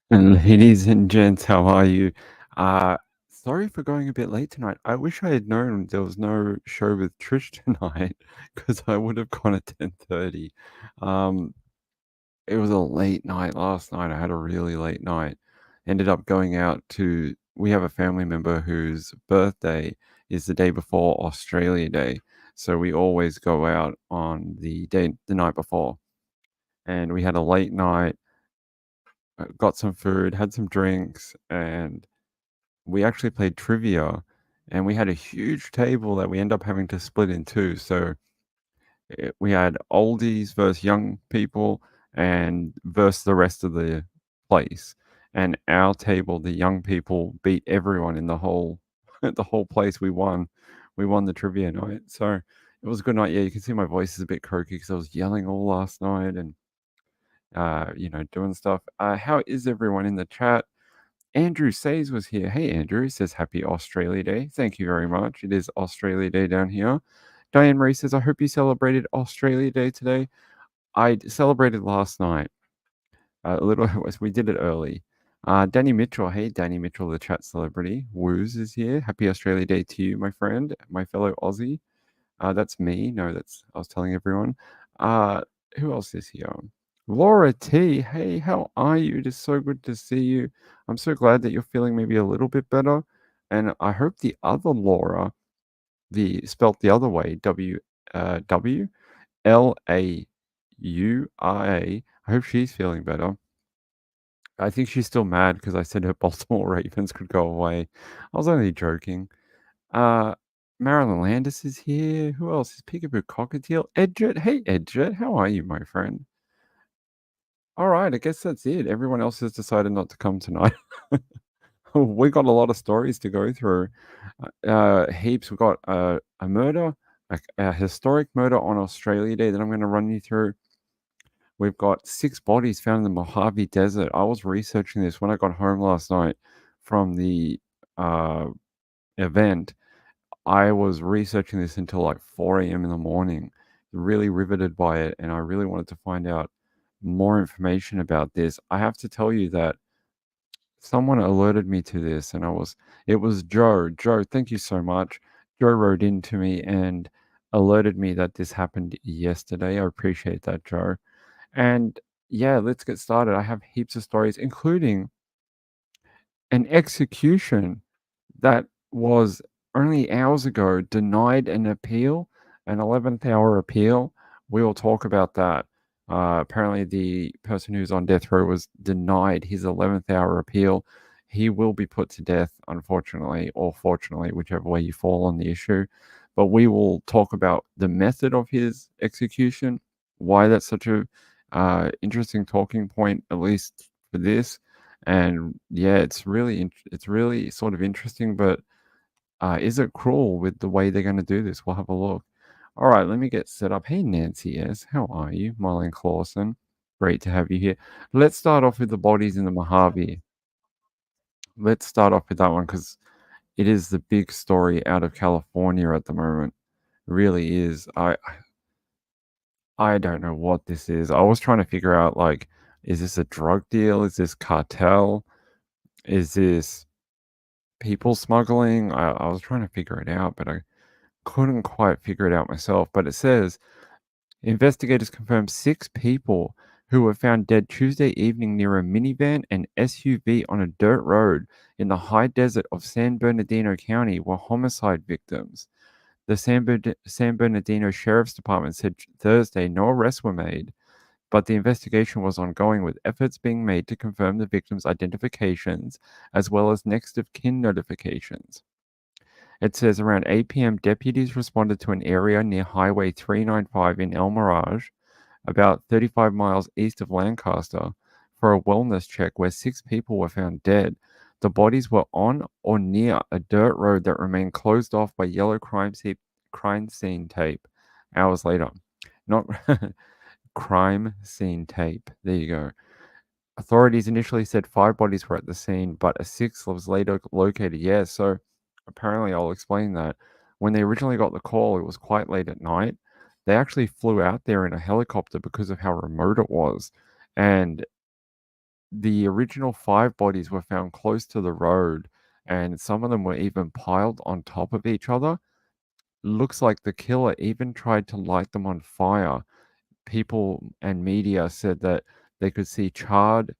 Ladies and gents, how are you? Uh, Sorry for going a bit late tonight. I wish I had known there was no show with Trish tonight because I would have gone at 10:30. Um, it was a late night last night. I had a really late night. Ended up going out to we have a family member whose birthday is the day before Australia Day. So we always go out on the night before. And we had a late night, got some food, had some drinks, and we actually played trivia, and we had a huge table that we end up having to split in two. So we had oldies versus young people, and versus the rest of the place. And our table, the young people beat everyone in the whole the whole place. We won. We won the trivia night. So it was a good night. Yeah, you can see my voice is a bit croaky because I was yelling all last night and doing stuff. How is everyone in the chat? Andrew Says was here. Hey, Andrew. He says, Happy Australia Day. Thank you very much. It is Australia Day down here. Diane Marie says, I hope you celebrated Australia Day today. I celebrated last night. A little, we did it early. Danny Mitchell. Hey, Danny Mitchell, the chat celebrity. Woos is here. Happy Australia Day to you, my friend, my fellow Aussie. That's me. No, that's I was telling everyone. Uh, who else is here? Laura T. Hey, how are you? It is so good to see you. I'm so glad that you're feeling maybe a little bit better. And I hope the other Laura, the spelt the other way, WLAURA. I hope she's feeling better. I think she's still mad because I said her Baltimore Ravens could go away. I was only joking. Uh, Marilyn Landis is here. Who else is Peekaboo Cockatiel? Edjet. Hey, Edjet. How are you, my friend? All right. I guess that's it. Everyone else has decided not to come tonight. We got a lot of stories to go through. Heaps. We got a murder, a historic murder on Australia Day that I'm going to run you through. We've got 6 bodies found in the Mojave Desert. I was researching this when I got home last night from the uh, event. I was researching this until like 4 a.m. in the morning, really riveted by it, and I really wanted to find out more information about this. I have to tell you that someone alerted me to this, and it was Joe. Joe, thank you so much. Joe wrote in to me and alerted me that this happened yesterday. I appreciate that, Joe. And yeah, let's get started. I have heaps of stories, including an execution that was only hours ago denied an appeal, an 11th hour appeal. We will talk about that. Apparently, the person who's on death row was denied his 11th hour appeal. He will be put to death, unfortunately, or fortunately, whichever way you fall on the issue. But we will talk about the method of his execution, why that's such a interesting talking point, at least for this. And yeah, it's really sort of interesting, but is it cruel with the way they're going to do this? We'll have a look. All right, let me get set up. Hey, Nancy S. How are you? Marlene Clausen. Great to have you here. Let's start off with the bodies in the Mojave. Let's start off with that one because it is the big story out of California at the moment. It really is. I don't know what this is. I was trying to figure out like, is this a drug deal? Is this cartel? Is this people smuggling? I was trying to figure it out, but I couldn't quite figure it out myself. But it says investigators confirmed 6 people who were found dead Tuesday evening near a minivan and SUV on a dirt road in the high desert of San Bernardino County were homicide victims. The San Bernardino Sheriff's Department said Thursday no arrests were made, but the investigation was ongoing with efforts being made to confirm the victims' identifications as well as next of kin notifications. It says around 8 p.m., deputies responded to an area near Highway 395 in El Mirage, about 35 miles east of Lancaster, for a wellness check where 6 people were found dead. The bodies were on or near a dirt road that remained closed off by yellow crime scene tape hours later. Not crime scene tape. There you go. Authorities initially said 5 bodies were at the scene, but a 6th was later located. Yeah, so apparently I'll explain that. When they originally got the call, it was quite late at night. They actually flew out there in a helicopter because of how remote it was. And The original 5 bodies were found close to the road, and some of them were even piled on top of each other. Looks like the killer even tried to light them on fire. People and media said that they could see charred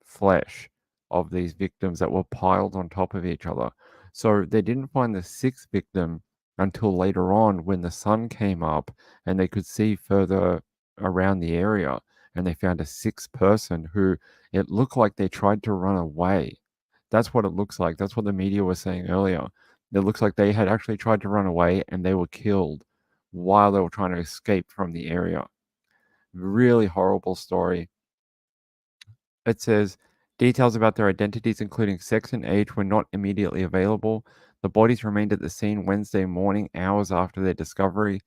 flesh of these victims that were piled on top of each other. So they didn't find the sixth victim until later on when the sun came up and they could see further around the area. And they found a sixth person who it looked like they tried to run away. That's what it looks like. That's what the media was saying earlier. It looks like they had actually tried to run away and they were killed while they were trying to escape from the area. Really horrible story. It says details about their identities, including sex and age, were not immediately available. The bodies remained at the scene Wednesday morning, hours after their discovery.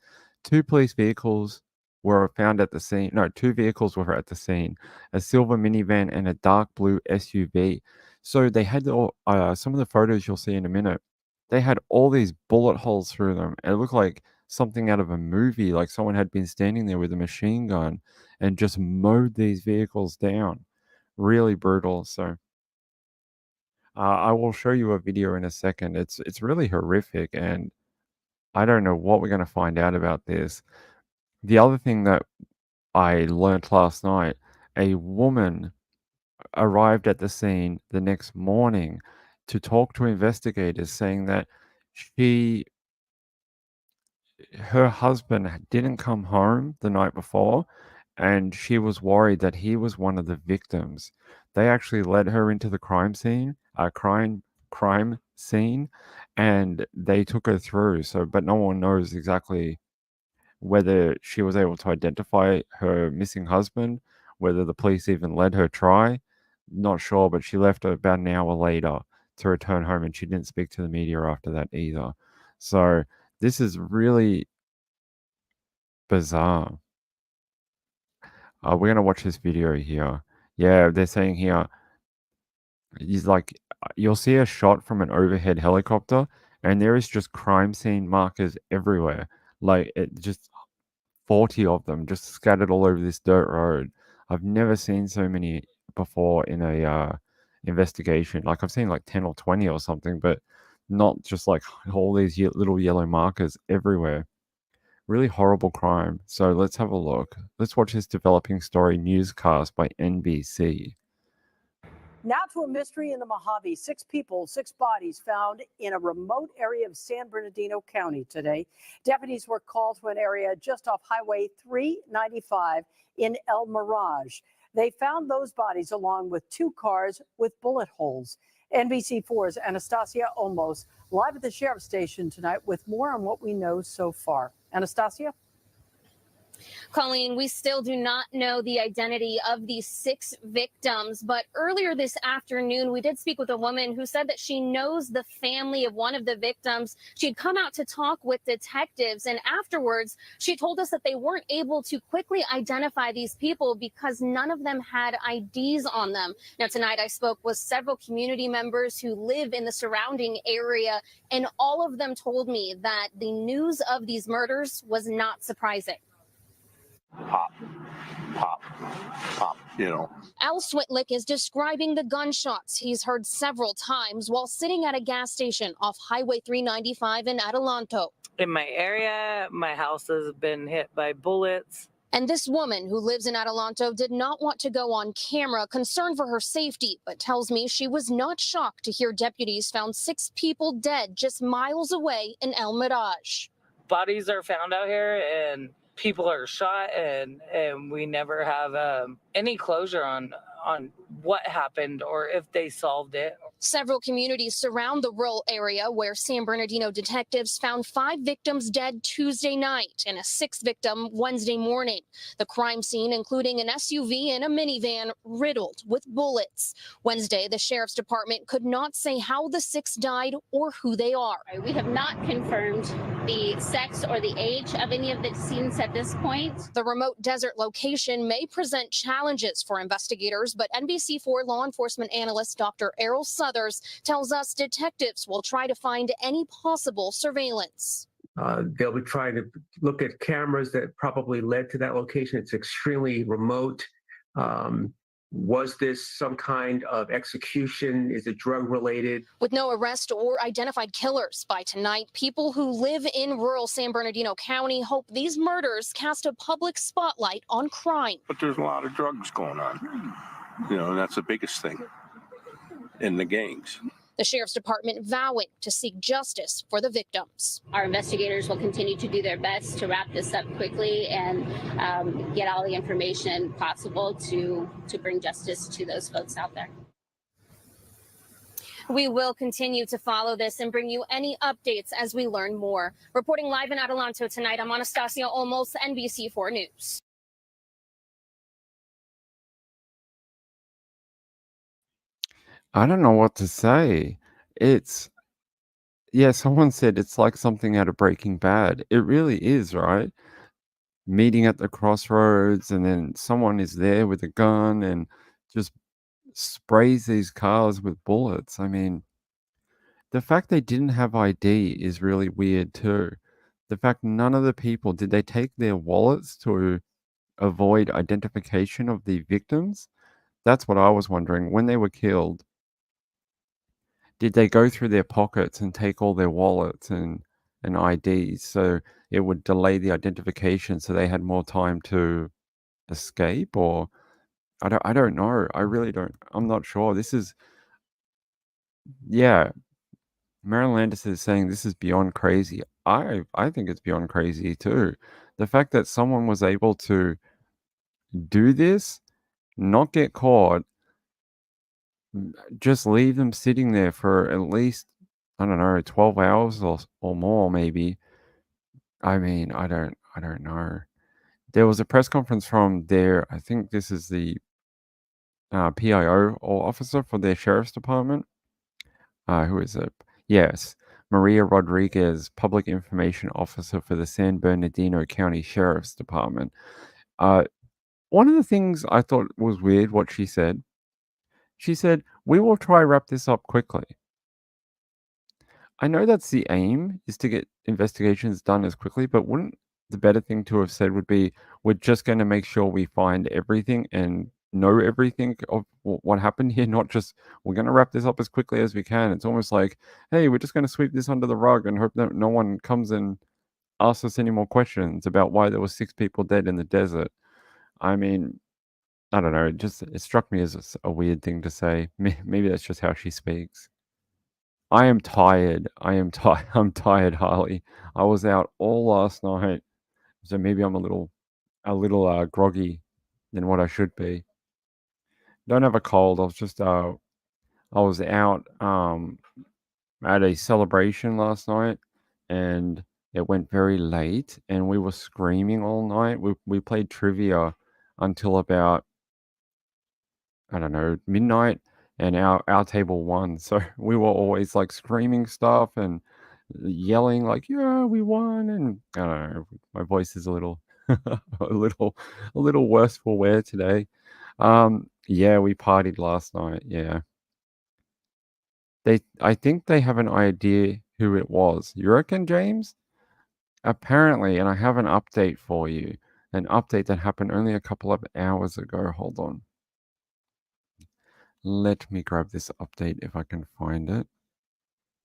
Two police vehicles were found at the scene. No, two vehicles were at the scene, a silver minivan and a dark blue SUV. So they had some of the photos you'll see in a minute. They had all these bullet holes through them. It looked like something out of a movie, like someone had been standing there with a machine gun and just mowed these vehicles down. Really brutal. So I will show you a video in a second. It's really horrific, and I don't know what we're going to find out about this. The other thing that I learnt last night, a woman arrived at the scene the next morning to talk to investigators, saying that she her husband didn't come home the night before, and she was worried that he was one of the victims. They actually led her into the crime scene, and they took her through. So, but no one knows exactly whether she was able to identify her missing husband, whether the police even let her try. Not sure, but she left about an hour later to return home, and she didn't speak to the media after that either. So this is really bizarre. We're gonna watch this video here. Yeah, they're saying here, he's like, you'll see a shot from an overhead helicopter, and there is just crime scene markers everywhere. Like it just 40 of them just scattered all over this dirt road. I've never seen so many before in a investigation. Like I've seen like 10 or 20 or something, but not just like all these little yellow markers everywhere. Really horrible crime. So let's have a look. Let's watch this developing story newscast by NBC. Now to a mystery in the Mojave. 6 people, 6 bodies found in a remote area of San Bernardino County today. Deputies were called to an area just off Highway 395 in El Mirage. They found those bodies along with 2 cars with bullet holes. NBC4's Anastasia Olmos live at the sheriff's station tonight with more on what we know so far. Anastasia? Colleen, we still do not know the identity of these 6 victims, but earlier this afternoon, we did speak with a woman who said that she knows the family of one of the victims. She'd come out to talk with detectives, and afterwards, she told us that they weren't able to quickly identify these people because none of them had IDs on them. Now, tonight, I spoke with several community members who live in the surrounding area, and all of them told me that the news of these murders was not surprising. Pop, pop, pop, Al Switlick is describing the gunshots he's heard several times while sitting at a gas station off Highway 395 in Adelanto. In my area, my house has been hit by bullets. And this woman who lives in Adelanto did not want to go on camera, concerned for her safety, but tells me she was not shocked to hear deputies found 6 people dead just miles away in El Mirage. Bodies are found out here and people are shot, and we never have any closure on what happened or if they solved it. Several communities surround the rural area where San Bernardino detectives found 5 victims dead Tuesday night and a 6th victim Wednesday morning. The crime scene, including an SUV and a minivan, riddled with bullets. Wednesday, the sheriff's department could not say how the 6 died or who they are. We have not confirmed the sex or the age of any of the deceased at this point. The remote desert location may present challenges for investigators, but NBC4 law enforcement analyst Dr. Errol Suthers tells us detectives will try to find any possible surveillance. They'll be trying to look at cameras that probably led to that location. It's extremely remote. Was this some kind of execution? Is it drug related? With no arrest or identified killers by tonight, people who live in rural San Bernardino County hope these murders cast a public spotlight on crime. But there's a lot of drugs going on, and that's the biggest thing in the gangs. The sheriff's department vowing to seek justice for the victims. Our investigators will continue to do their best to wrap this up quickly and get all the information possible to bring justice to those folks out there. We will continue to follow this and bring you any updates as we learn more. Reporting live in Adelanto tonight, I'm Anastasia Olmos, NBC4 News. I don't know what to say. Someone said it's like something out of Breaking Bad. It really is, right? Meeting at the crossroads, and then someone is there with a gun and just sprays these cars with bullets. I mean, the fact they didn't have ID is really weird too. The fact none of the people, did they take their wallets to avoid identification of the victims? That's what I was wondering. When they were killed, did they go through their pockets and take all their wallets and IDs so it would delay the identification so they had more time to escape? Or I don't know. I really don't. I'm not sure. Marilyn Landis is saying this is beyond crazy. I think it's beyond crazy too. The fact that someone was able to do this, not get caught, just leave them sitting there for at least, I don't know, 12 hours or more maybe. I mean, I don't know. There was a press conference from I think this is the PIO or officer for their sheriff's department. Who is it? Yes, Maria Rodriguez, Public Information Officer for the San Bernardino County Sheriff's Department. One of the things I thought was weird, what she said, we will try wrap this up quickly. I know that's the aim, is to get investigations done as quickly, but wouldn't the better thing to have said would be, we're just going to make sure we find everything and know everything of what happened here, not just, we're going to wrap this up as quickly as we can. It's almost like, hey, we're just going to sweep this under the rug and hope that no one comes and asks us any more questions about why there were 6 people dead in the desert. I mean, I don't know, it struck me as a weird thing to say. Maybe that's just how she speaks. I am tired. I'm tired, Harley. I was out all last night, so maybe I'm a little groggy than what I should be. Don't have a cold. I was just I was out at a celebration last night, and it went very late, and we were screaming all night. We played trivia until about, I don't know, midnight, and our table won. So we were always like screaming stuff and yelling like, "Yeah, we won!" And I don't know, my voice is a little, a little worse for wear today. Yeah, we partied last night. Yeah, I think they have an idea who it was. You reckon, James? Apparently, and I have an update for you. An update that happened only a couple of hours ago. Hold on. Let me grab this update if I can find it.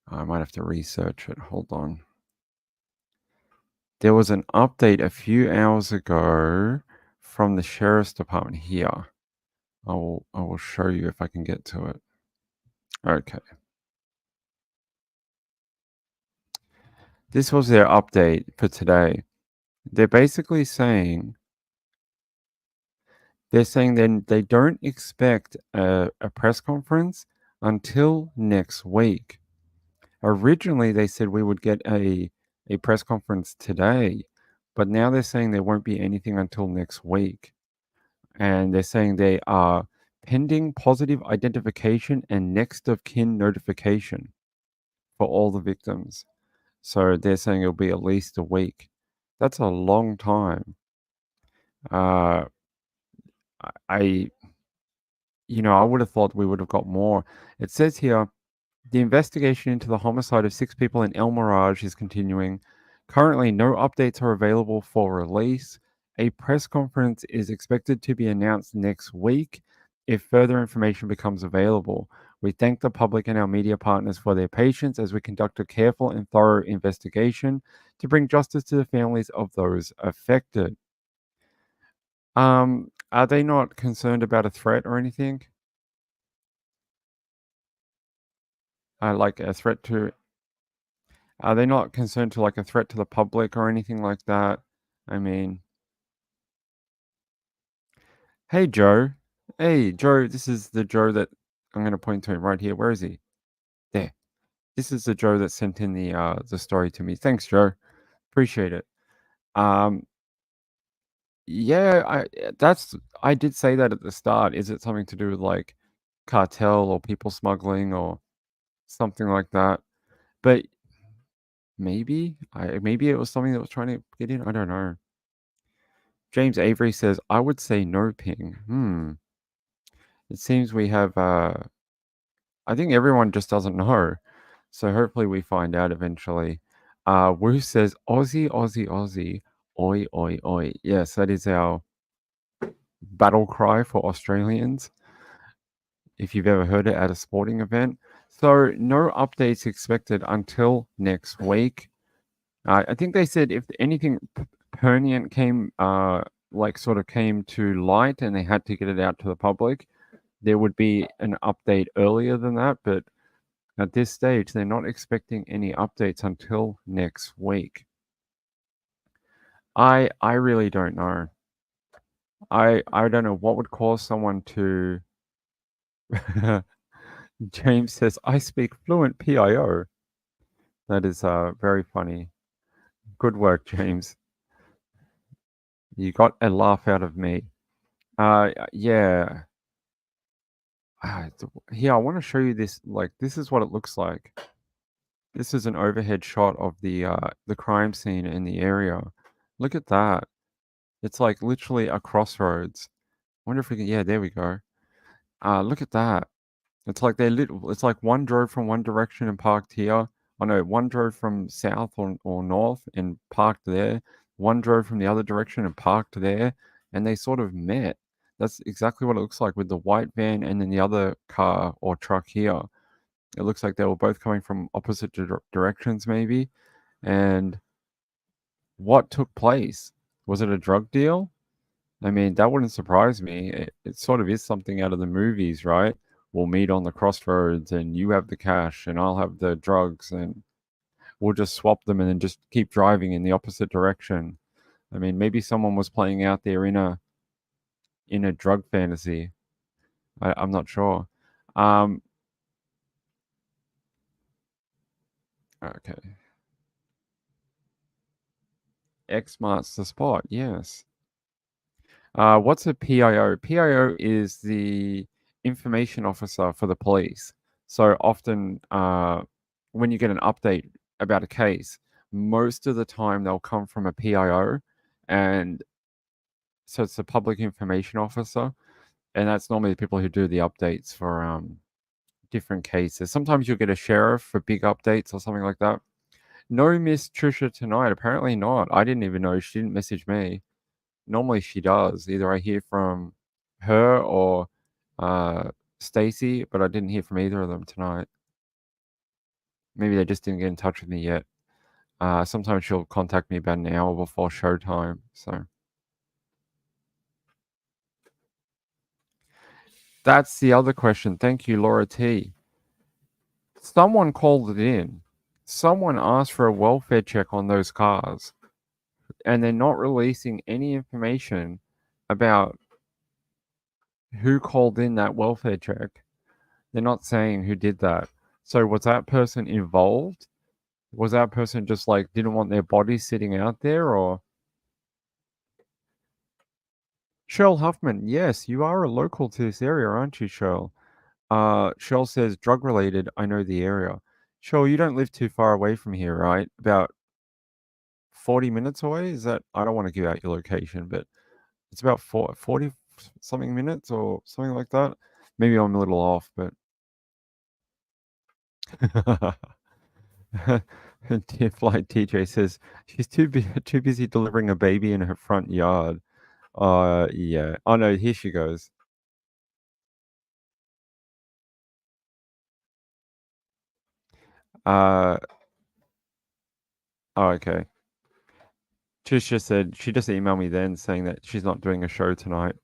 I might have to research it. Hold on. There was an update a few hours ago from the sheriff's department here. I will show you if I can get to it. Okay. This was their update for today. They're basically saying then they don't expect a press conference until next week. Originally, they said we would get a press conference today, but now they're saying there won't be anything until next week. And they're saying they are pending positive identification and next of kin notification for all the victims. So they're saying it'll be at least a week. That's a long time. I would have thought we would have got more. It says here, the investigation into the homicide of 6 people in El Mirage is continuing. Currently, no updates are available for release. A press conference is expected to be announced next week. if further information becomes available. We thank the public and our media partners for their patience as we conduct a careful and thorough investigation to bring justice to the families of those affected. Are they not concerned about a threat or anything? Like a threat to Are they not concerned to like a threat to the public or anything like that? I mean, hey Joe. Hey Joe, this is the Joe that I'm going to point to him right here. Where is he? There. This is the Joe that sent in the story to me. Thanks, Joe. Appreciate it. Um yeah, I did say that at the start. Is it something to do with like cartel or people smuggling or something like that? But maybe it was something that was trying to get in. I don't know. James Avery says, I would say no ping. It seems we have I think everyone just doesn't know. So hopefully we find out eventually. Wu says Aussie, Aussie, Aussie. Oi, oi, oi. Yes, that is our battle cry for Australians. If you've ever heard it at a sporting event. So no updates expected until next week. I think they said if anything pertinent came, sort of came to light and they had to get it out to the public, there would be an update earlier than that. But at this stage, they're not expecting any updates until next week. I really don't know. I don't know what would cause someone to. James says, "I speak fluent PIO." That is very funny. Good work, James. You got a laugh out of me. Yeah. Here, I want to show you this. Like, this is what it looks like. This is an overhead shot of the crime scene in the area. Look at that. It's like literally a crossroads. Wonder if we can. Yeah, there we go. Look at that. It's like it's like one drove from one direction and parked here. Oh no, one drove from south or north and parked there. One drove from the other direction and parked there, and they sort of met. That's exactly what it looks like with the white van and then the other car or truck here. It looks like they were both coming from opposite directions, maybe. And what took place? Was it a drug deal? I mean, that wouldn't surprise me. It sort of is something out of the movies, right? We'll meet on the crossroads and you have the cash and I'll have the drugs and we'll just swap them and then just keep driving in the opposite direction. I mean, maybe someone was playing out there in a drug fantasy. I'm not sure. Okay. X marks the spot. Yes. What's a PIO? PIO is the information officer for the police. So often, when you get an update about a case, most of the time they'll come from a PIO, and so it's a public information officer, and that's normally the people who do the updates for different cases. Sometimes you'll get a sheriff for big updates or something like that. No Miss Trisha tonight. Apparently not. I didn't even know. She didn't message me. Normally she does. Either I hear from her or Stacy, but I didn't hear from either of them tonight. Maybe they just didn't get in touch with me yet. Sometimes she'll contact me about an hour before showtime. So that's the other question. Thank you, Laura T. Someone called it in. Someone asked for a welfare check on those cars, and they're not releasing any information about who called in that welfare check. They're not saying who did that. So was that person involved? Was that person just like didn't want their body sitting out there or Cheryl Huffman, yes, you are a local to this area, aren't you, Cheryl? Cheryl says drug related, I know the area. Cheryl, you don't live too far away from here, right? About 40 minutes away? Is that I don't want to give out your location, but it's about 40 something minutes or something like that. Maybe I'm a little off, but Dear Flight TJ says she's too busy delivering a baby in her front yard. Yeah. Oh no, here she goes. Oh, okay. Tish just said she just emailed me then saying that she's not doing a show tonight.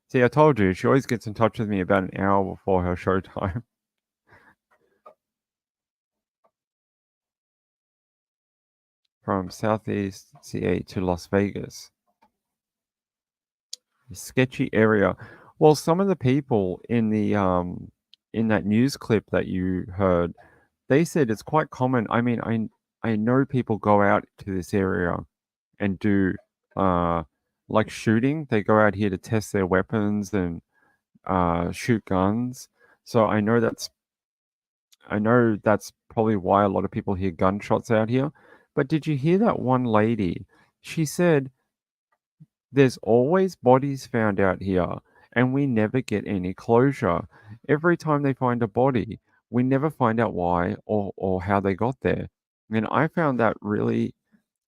See, I told you, she always gets in touch with me about an hour before her show time. From Southeast CA to Las Vegas. Sketchy area. Well, some of the people in the in that news clip that you heard, they said it's quite common. I mean, I know people go out to this area and do like shooting. They go out here to test their weapons and shoot guns. So I know that's probably why a lot of people hear gunshots out here. But did you hear that one lady? She said there's always bodies found out here, and we never get any closure. Every time they find a body, we never find out why or how they got there. And I found that really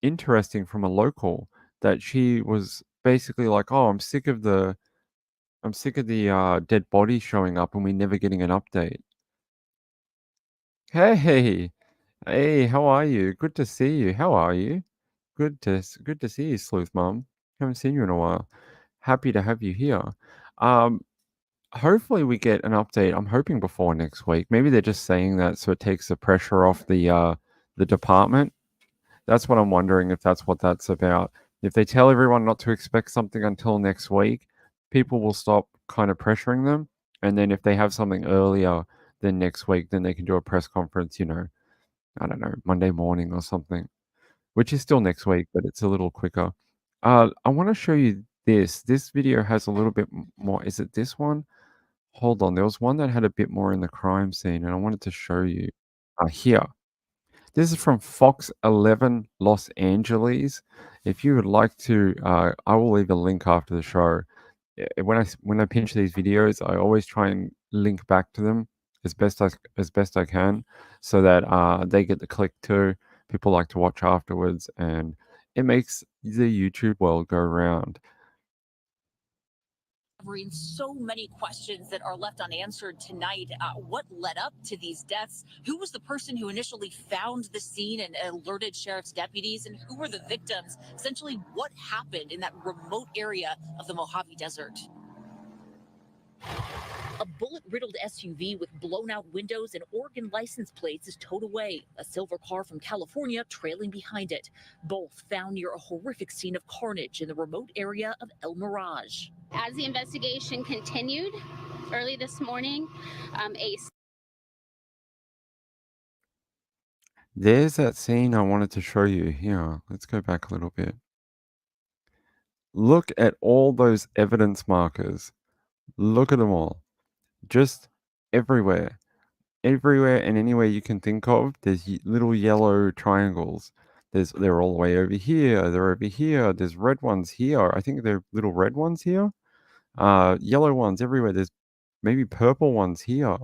interesting from a local that she was basically like, "Oh, I'm sick of the dead bodies showing up and we never getting an update." Hey, hey, how are you? Good to see you. How are you? Good to see you, Sleuth Mum. Haven't seen you in a while. Happy to have you here. Um, Hopefully we get an update. I'm hoping before next week. Maybe they're just saying that so it takes the pressure off the department. That's what I'm wondering if that's what that's about. If they tell everyone not to expect something until next week, people will stop kind of pressuring them. And then if they have something earlier than next week, then they can do a press conference, I don't know, Monday morning or something, which is still next week, but it's a little quicker. I want to show you this. This video has a little bit more. Is it this one? Hold on. There was one that had a bit more in the crime scene, and I wanted to show you here. This is from Fox 11 Los Angeles. If you would like to, I will leave a link after the show. When I pinch these videos, I always try and link back to them as best I can, so that they get the click too. People like to watch afterwards, and it makes the YouTube world go round. So many questions that are left unanswered tonight. What led up to these deaths? Who was the person who initially found the scene and alerted sheriff's deputies? And who were the victims? Essentially, what happened in that remote area of the Mojave Desert? A bullet-riddled SUV with blown-out windows and Oregon license plates is towed away. A silver car from California trailing behind it. Both found near a horrific scene of carnage in the remote area of El Mirage. As the investigation continued early this morning, There's that scene I wanted to show you here. Let's go back a little bit. Look at all those evidence markers. Look at them all. Just everywhere. Everywhere and anywhere you can think of, there's little yellow triangles. They're all the way over here. They're over here. There's red ones here. I think they're little red ones here. Yellow ones everywhere. There's maybe purple ones here.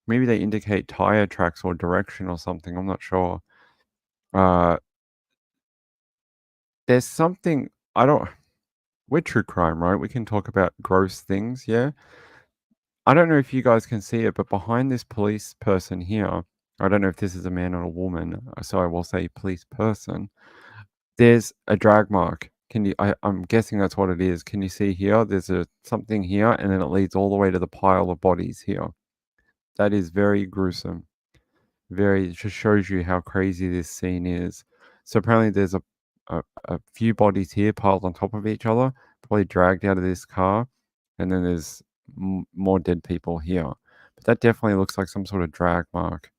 Maybe they indicate tire tracks or direction or something. I'm not sure. There's something we're true crime, right? We can talk about gross things, yeah? I don't know if you guys can see it, but behind this police person here, I don't know if this is a man or a woman, so I will say police person. There's a drag mark. I'm guessing that's what it is. Can you see here? There's something here, and then it leads all the way to the pile of bodies here. That is very gruesome. It just shows you how crazy this scene is. So apparently there's a few bodies here piled on top of each other, probably dragged out of this car, and then there's more dead people here. But that definitely looks like some sort of drag mark.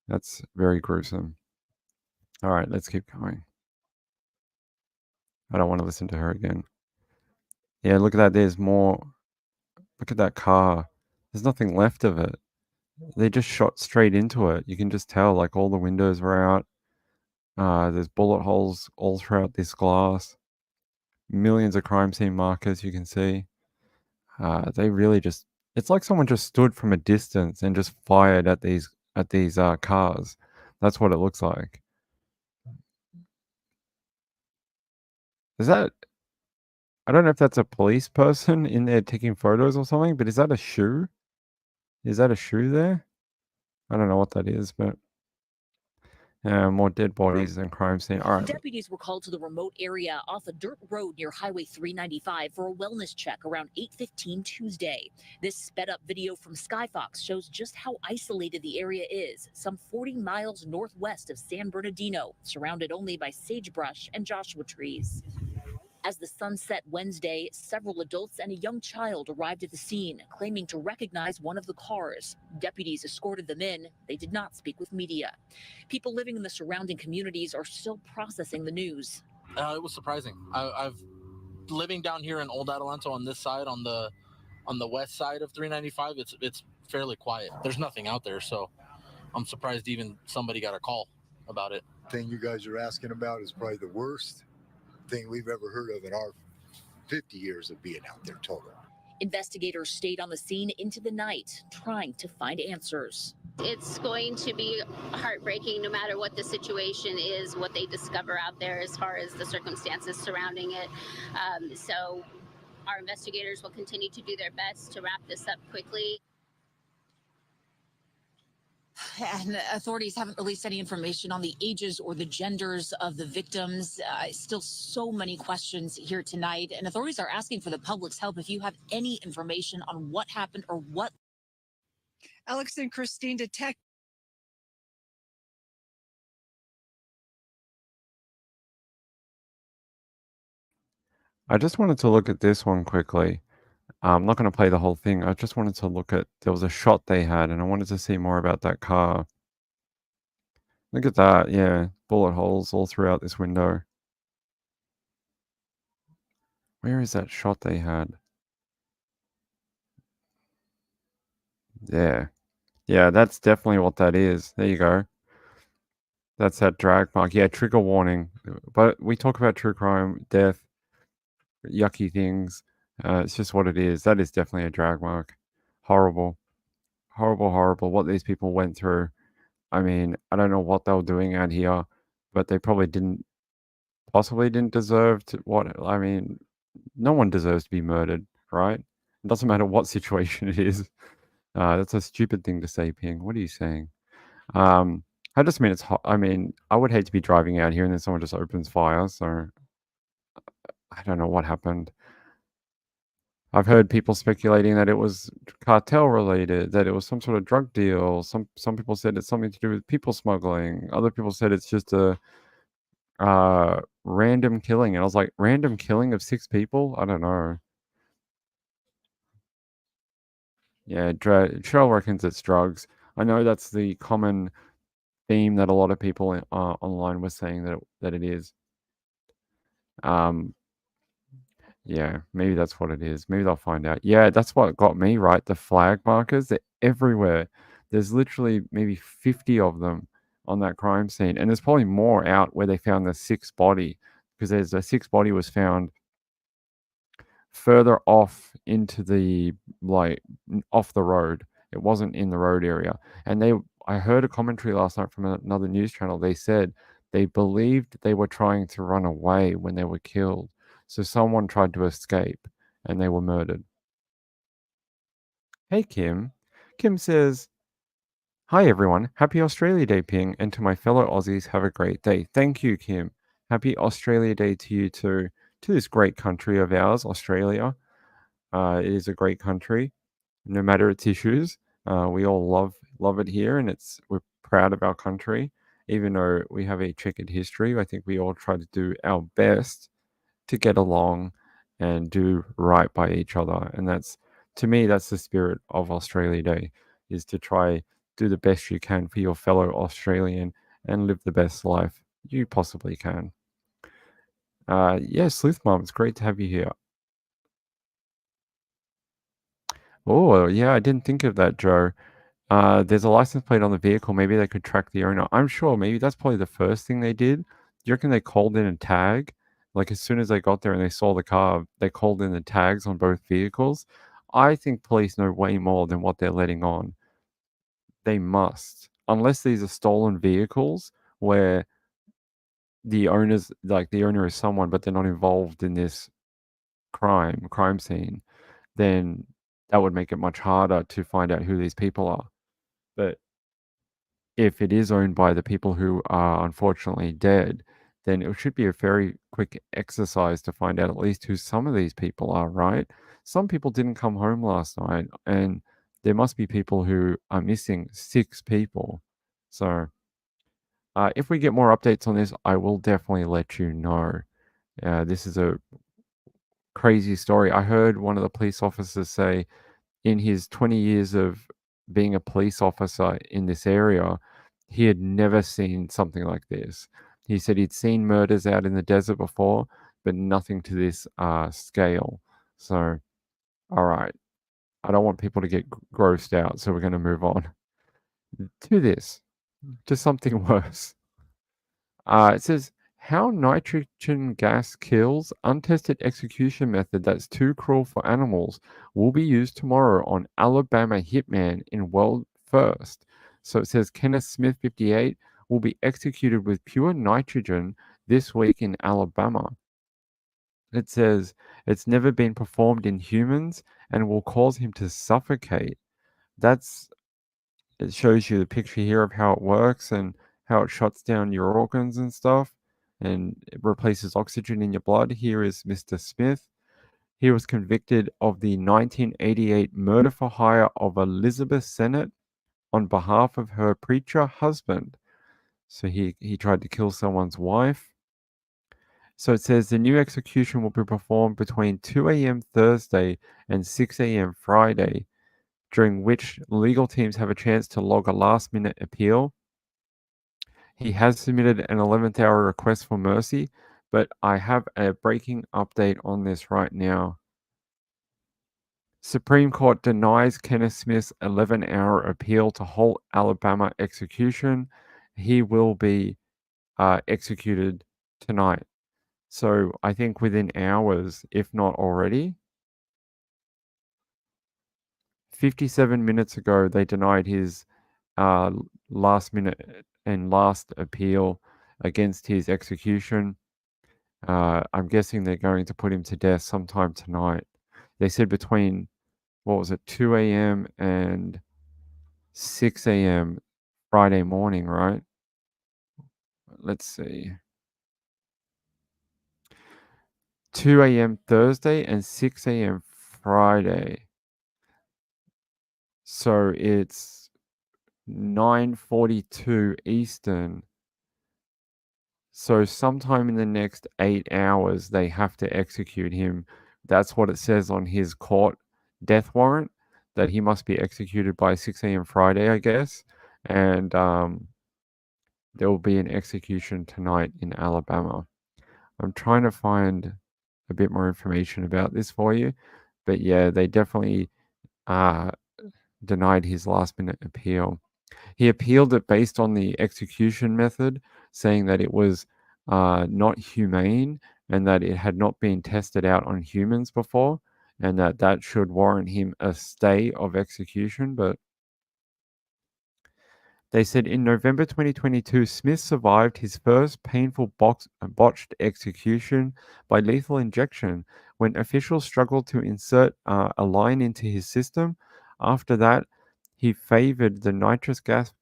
That's very gruesome. All right, let's keep going. I don't want to listen to her again. Yeah, look at that. There's more. Look at that car. There's nothing left of it. They just shot straight into it. You can just tell, like, all the windows were out. There's bullet holes all throughout this glass. Millions of crime scene markers you can see. They really just, it's like someone just stood from a distance and just fired at these cars. That's what it looks like. Is that, I don't know if that's a police person in there taking photos or something, but is that a shoe? Is that a shoe there? I don't know what that is, but More dead bodies than crime scene. All right. Deputies were called to the remote area off a dirt road near Highway 395 for a wellness check around 8:15 Tuesday. This sped up video from Skyfox shows just how isolated the area is, some 40 miles northwest of San Bernardino, surrounded only by sagebrush and Joshua trees. As the sun set Wednesday, several adults and a young child arrived at the scene, claiming to recognize one of the cars. Deputies escorted them in. They did not speak with media. People living in the surrounding communities are still processing the news. It was surprising. I've living down here in Old Adelanto on this side, on the west side of 395. It's fairly quiet. There's nothing out there, so I'm surprised even somebody got a call about it. Thing you guys are asking about is probably the worst thing we've ever heard of in our 50 years of being out there total. Investigators stayed on the scene into the night, trying to find answers. It's going to be heartbreaking no matter what the situation is, what they discover out there as far as the circumstances surrounding it. So our investigators will continue to do their best to wrap this up quickly. And authorities haven't released any information on the ages or the genders of the victims. Still so many questions here tonight. And authorities are asking for the public's help if you have any information on what happened or what. Alex and Christine, detect. I just wanted to look at this one quickly. I'm not going to play the whole thing. I just wanted to look at, there was a shot they had, and I wanted to see more about that car. Look at that. Yeah. Bullet holes all throughout this window. Where is that shot they had? Yeah. Yeah, that's definitely what that is. There you go. That's that drag mark. Yeah, trigger warning. But we talk about true crime, death, yucky things. It's just what it is. That is definitely a drag mark. Horrible. Horrible, horrible. What these people went through. I mean, I don't know what they were doing out here, but they probably possibly didn't deserve to, I mean, no one deserves to be murdered, right? It doesn't matter what situation it is. That's a stupid thing to say, Ping. What are you saying? I just mean it's hot. I mean, I would hate to be driving out here and then someone just opens fire. So I don't know what happened. I've heard people speculating that it was cartel related, that it was some sort of drug deal. Some people said it's something to do with people smuggling. Other people said it's just a random killing. And I was like, random killing of 6 people? I don't know. Yeah, Cheryl reckons it's drugs. I know that's the common theme that a lot of people online were saying that it is. Yeah, maybe that's what it is. Maybe they'll find out. Yeah, that's what got me, right? The flag markers, they're everywhere. There's literally maybe 50 of them on that crime scene. And there's probably more out where they found the 6th body, because there's a 6th body was found further off into the, like, off the road. It wasn't in the road area. And I heard a commentary last night from another news channel. They said they believed they were trying to run away when they were killed. So someone tried to escape and they were murdered. Hey, Kim. Kim says, "Hi, everyone. Happy Australia Day, Ping. And to my fellow Aussies, have a great day." Thank you, Kim. Happy Australia Day to you too. To this great country of ours, Australia. It is a great country, no matter its issues. We all love it here, and we're proud of our country. Even though we have a checkered history, I think we all try to do our best to get along and do right by each other. And to me, that's the spirit of Australia Day, is to try do the best you can for your fellow Australian and live the best life you possibly can. Yeah, Sleuth Mom, it's great to have you here. Oh, yeah, I didn't think of that, Joe. There's a license plate on the vehicle. Maybe they could track the owner. I'm sure maybe that's probably the first thing they did. Do you reckon they called in a tag? Like, as soon as they got there and they saw the car, they called in the tags on both vehicles. I think police know way more than what they're letting on. They must. Unless these are stolen vehicles where the owner is someone, but they're not involved in this crime scene, then that would make it much harder to find out who these people are. But if it is owned by the people who are unfortunately dead, then it should be a very quick exercise to find out at least who some of these people are, right? Some people didn't come home last night, and there must be people who are missing 6 people. So, if we get more updates on this, I will definitely let you know. This is a crazy story. I heard one of the police officers say in his 20 years of being a police officer in this area, he had never seen something like this. He said he'd seen murders out in the desert before, but nothing to this scale. So, all right. I don't want people to get grossed out, so we're going to move on to this, to something worse. It says, how nitrogen gas kills, untested execution method that's too cruel for animals will be used tomorrow on Alabama hitman in world first. So it says Kenneth Smith, 58, will be executed with pure nitrogen this week in Alabama. It says it's never been performed in humans and will cause him to suffocate. It shows you the picture here of how it works and how it shuts down your organs and stuff, and it replaces oxygen in your blood. Here is Mr. Smith. He was convicted of the 1988 murder for hire of Elizabeth Sennett on behalf of her preacher husband. So he tried to kill someone's wife. So it says the new execution will be performed between 2 a.m. Thursday and 6 a.m. Friday, during which legal teams have a chance to log a last-minute appeal. He has submitted an 11th hour request for mercy, but I have a breaking update on this right now. Supreme Court denies Kenneth Smith's 11-hour appeal to halt Alabama execution. He will be executed tonight. So I think within hours, if not already. 57 minutes ago, they denied his last minute and last appeal against his execution. I'm guessing they're going to put him to death sometime tonight. They said between, 2 a.m. and 6 a.m. Friday morning, right? Let's see. 2 a.m. Thursday and 6 a.m. Friday. So it's 9:42 Eastern. So sometime in the next 8 hours, they have to execute him. That's what it says on his court death warrant, that he must be executed by 6 a.m. Friday, I guess. And there will be an execution tonight in Alabama. I'm trying to find a bit more information about this for you. But yeah, they definitely denied his last minute appeal. He appealed it based on the execution method, saying that it was not humane and that it had not been tested out on humans before, and that should warrant him a stay of execution. But they said in November 2022, Smith survived his first painful botched execution by lethal injection when officials struggled to insert a line into his system. After that, he favored the nitrous gas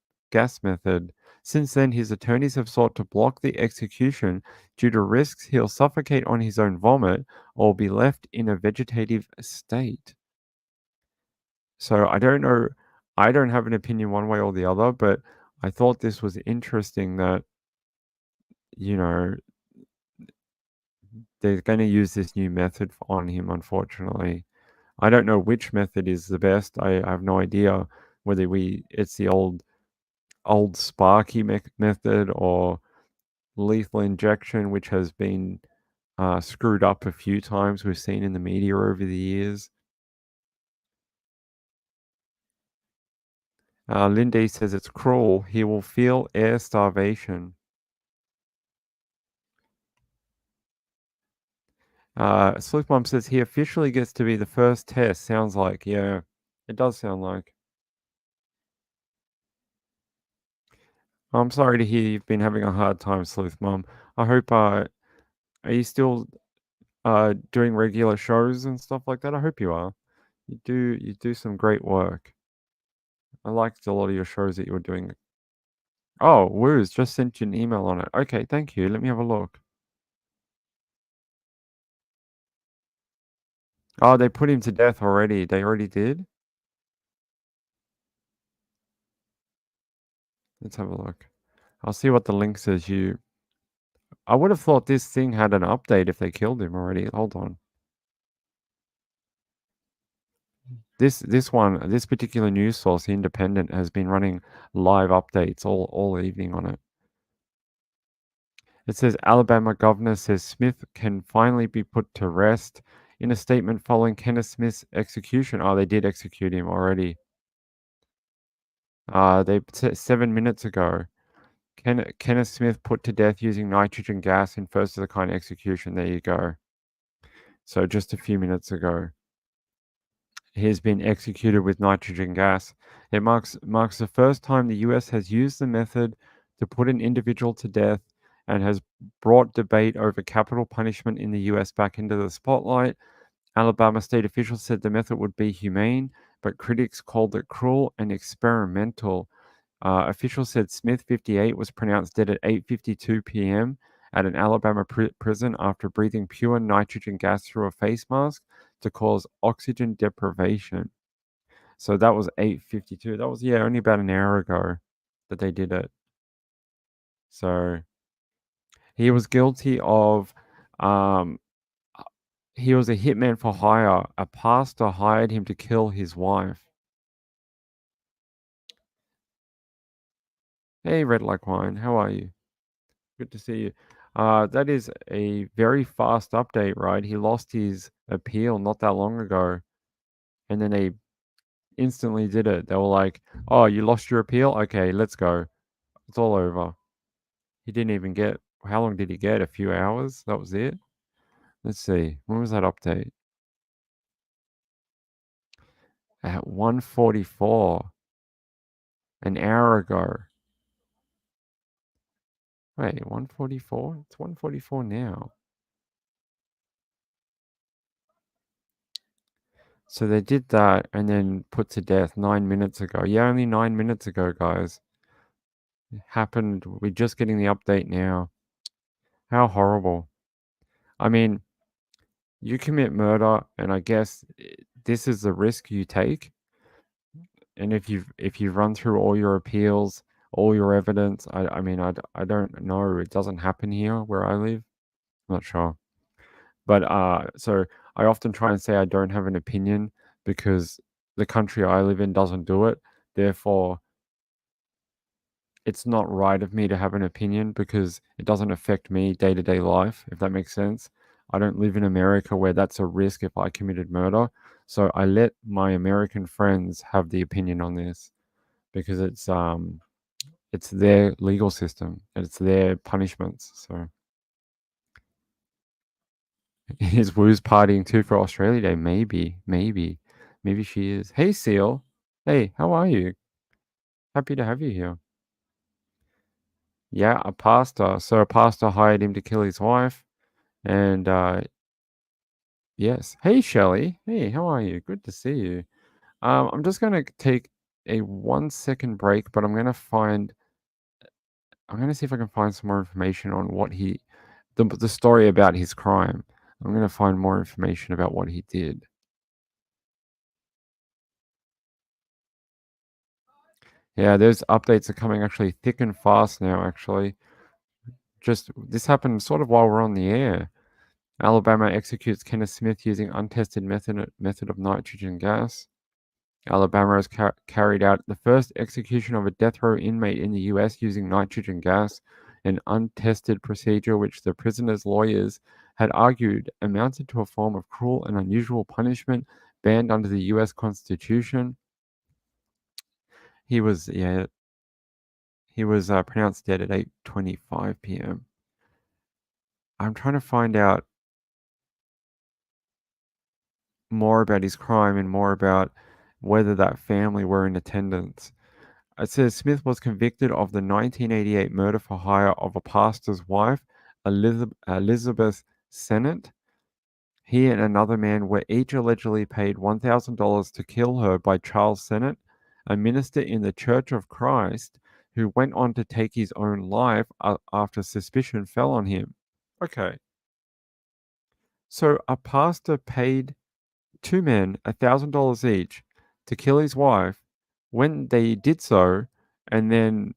method. Since then, his attorneys have sought to block the execution due to risks he'll suffocate on his own vomit or be left in a vegetative state. So I don't know. I don't have an opinion one way or the other, but I thought this was interesting that, you know, they're going to use this new method on him, unfortunately. I don't know which method is the best. I have no idea whether it's the old Sparky method or lethal injection, which has been screwed up a few times. We've seen in the media over the years. Lindy says it's cruel. He will feel air starvation. Sleuth Mom says he officially gets to be the first test. Sounds like, yeah, it does sound like. I'm sorry to hear you've been having a hard time, Sleuth Mom. I hope, are you still doing regular shows and stuff like that? I hope you are. You do some great work. I liked a lot of your shows that you were doing Oh, Woos just sent you an email on it. Okay, thank you. Let me have a look. Oh, they put him to death already. They already did? Let's have a look. I'll see what the link says. I would have thought this thing had an update if they killed him already. Hold on. This particular news source, The Independent, has been running live updates all evening on it. It says Alabama governor says Smith can finally be put to rest in a statement following Kenneth Smith's execution. Oh, they did execute him already. They 7 minutes ago. Kenneth Smith put to death using nitrogen gas in first of the kind execution. There you go. So just a few minutes ago. He has been executed with nitrogen gas. It marks the first time the US has used the method to put an individual to death and has brought debate over capital punishment in the US back into the spotlight. Alabama state officials said the method would be humane, but critics called it cruel and experimental. Officials said Smith, 58, was pronounced dead at 8:52 p.m. at an Alabama prison after breathing pure nitrogen gas through a face mask to cause oxygen deprivation. So that was 8:52. That was only about an hour ago that they did it. So he was guilty of he was a hitman for hire. A pastor hired him to kill his wife. Hey, Red Like Wine, how are you? Good to see you. That is a very fast update, right? He lost his appeal not that long ago, and then they instantly did it. They were like, "Oh, you lost your appeal? Okay, let's go. It's all over." He didn't even get. How long did he get? A few hours? That was it. Let's see. When was that update? At 1:44, an hour ago. Wait, 1:44? It's 1:44 now. So they did that and then put to death 9 minutes ago. Yeah, only 9 minutes ago, guys. It happened. We're just getting the update now. How horrible. I mean, you commit murder, and I guess this is the risk you take. And if you've run through all your appeals, all your evidence, I mean, I don't know. It doesn't happen here where I live. Not sure. But so I often try and say I don't have an opinion because the country I live in doesn't do it. Therefore, it's not right of me to have an opinion because it doesn't affect me day-to-day life, if that makes sense. I don't live in America where that's a risk if I committed murder. So I let my American friends have the opinion on this because it's their legal system and it's their punishments. So is Woo's partying too for Australia Day? Maybe she is. Hey, Seal. Hey, how are you? Happy to have you here. Yeah, a pastor. So a pastor hired him to kill his wife. And yes. Hey, Shelley. Hey, how are you? Good to see you. I'm just going to take a 1-second break, but I'm going to see if I can find some more information on what the story about his crime. I'm going to find more information about what he did. Yeah, those updates are coming actually thick and fast now, actually. Just this happened sort of while we're on the air. Alabama executes Kenneth Smith using untested method of nitrogen gas. Alabama has carried out the first execution of a death row inmate in the U.S. using nitrogen gas, an untested procedure which the prisoner's lawyers had argued amounted to a form of cruel and unusual punishment banned under the U.S. Constitution. He was pronounced dead at 8:25 p.m. I'm trying to find out more about his crime and more about whether that family were in attendance. It says Smith was convicted of the 1988 murder for hire of a pastor's wife, Elizabeth Sennett. He and another man were each allegedly paid $1,000 to kill her by Charles Sennett, a minister in the Church of Christ who went on to take his own life after suspicion fell on him. Okay. So a pastor paid two men $1,000 each to kill his wife. When they did so, and then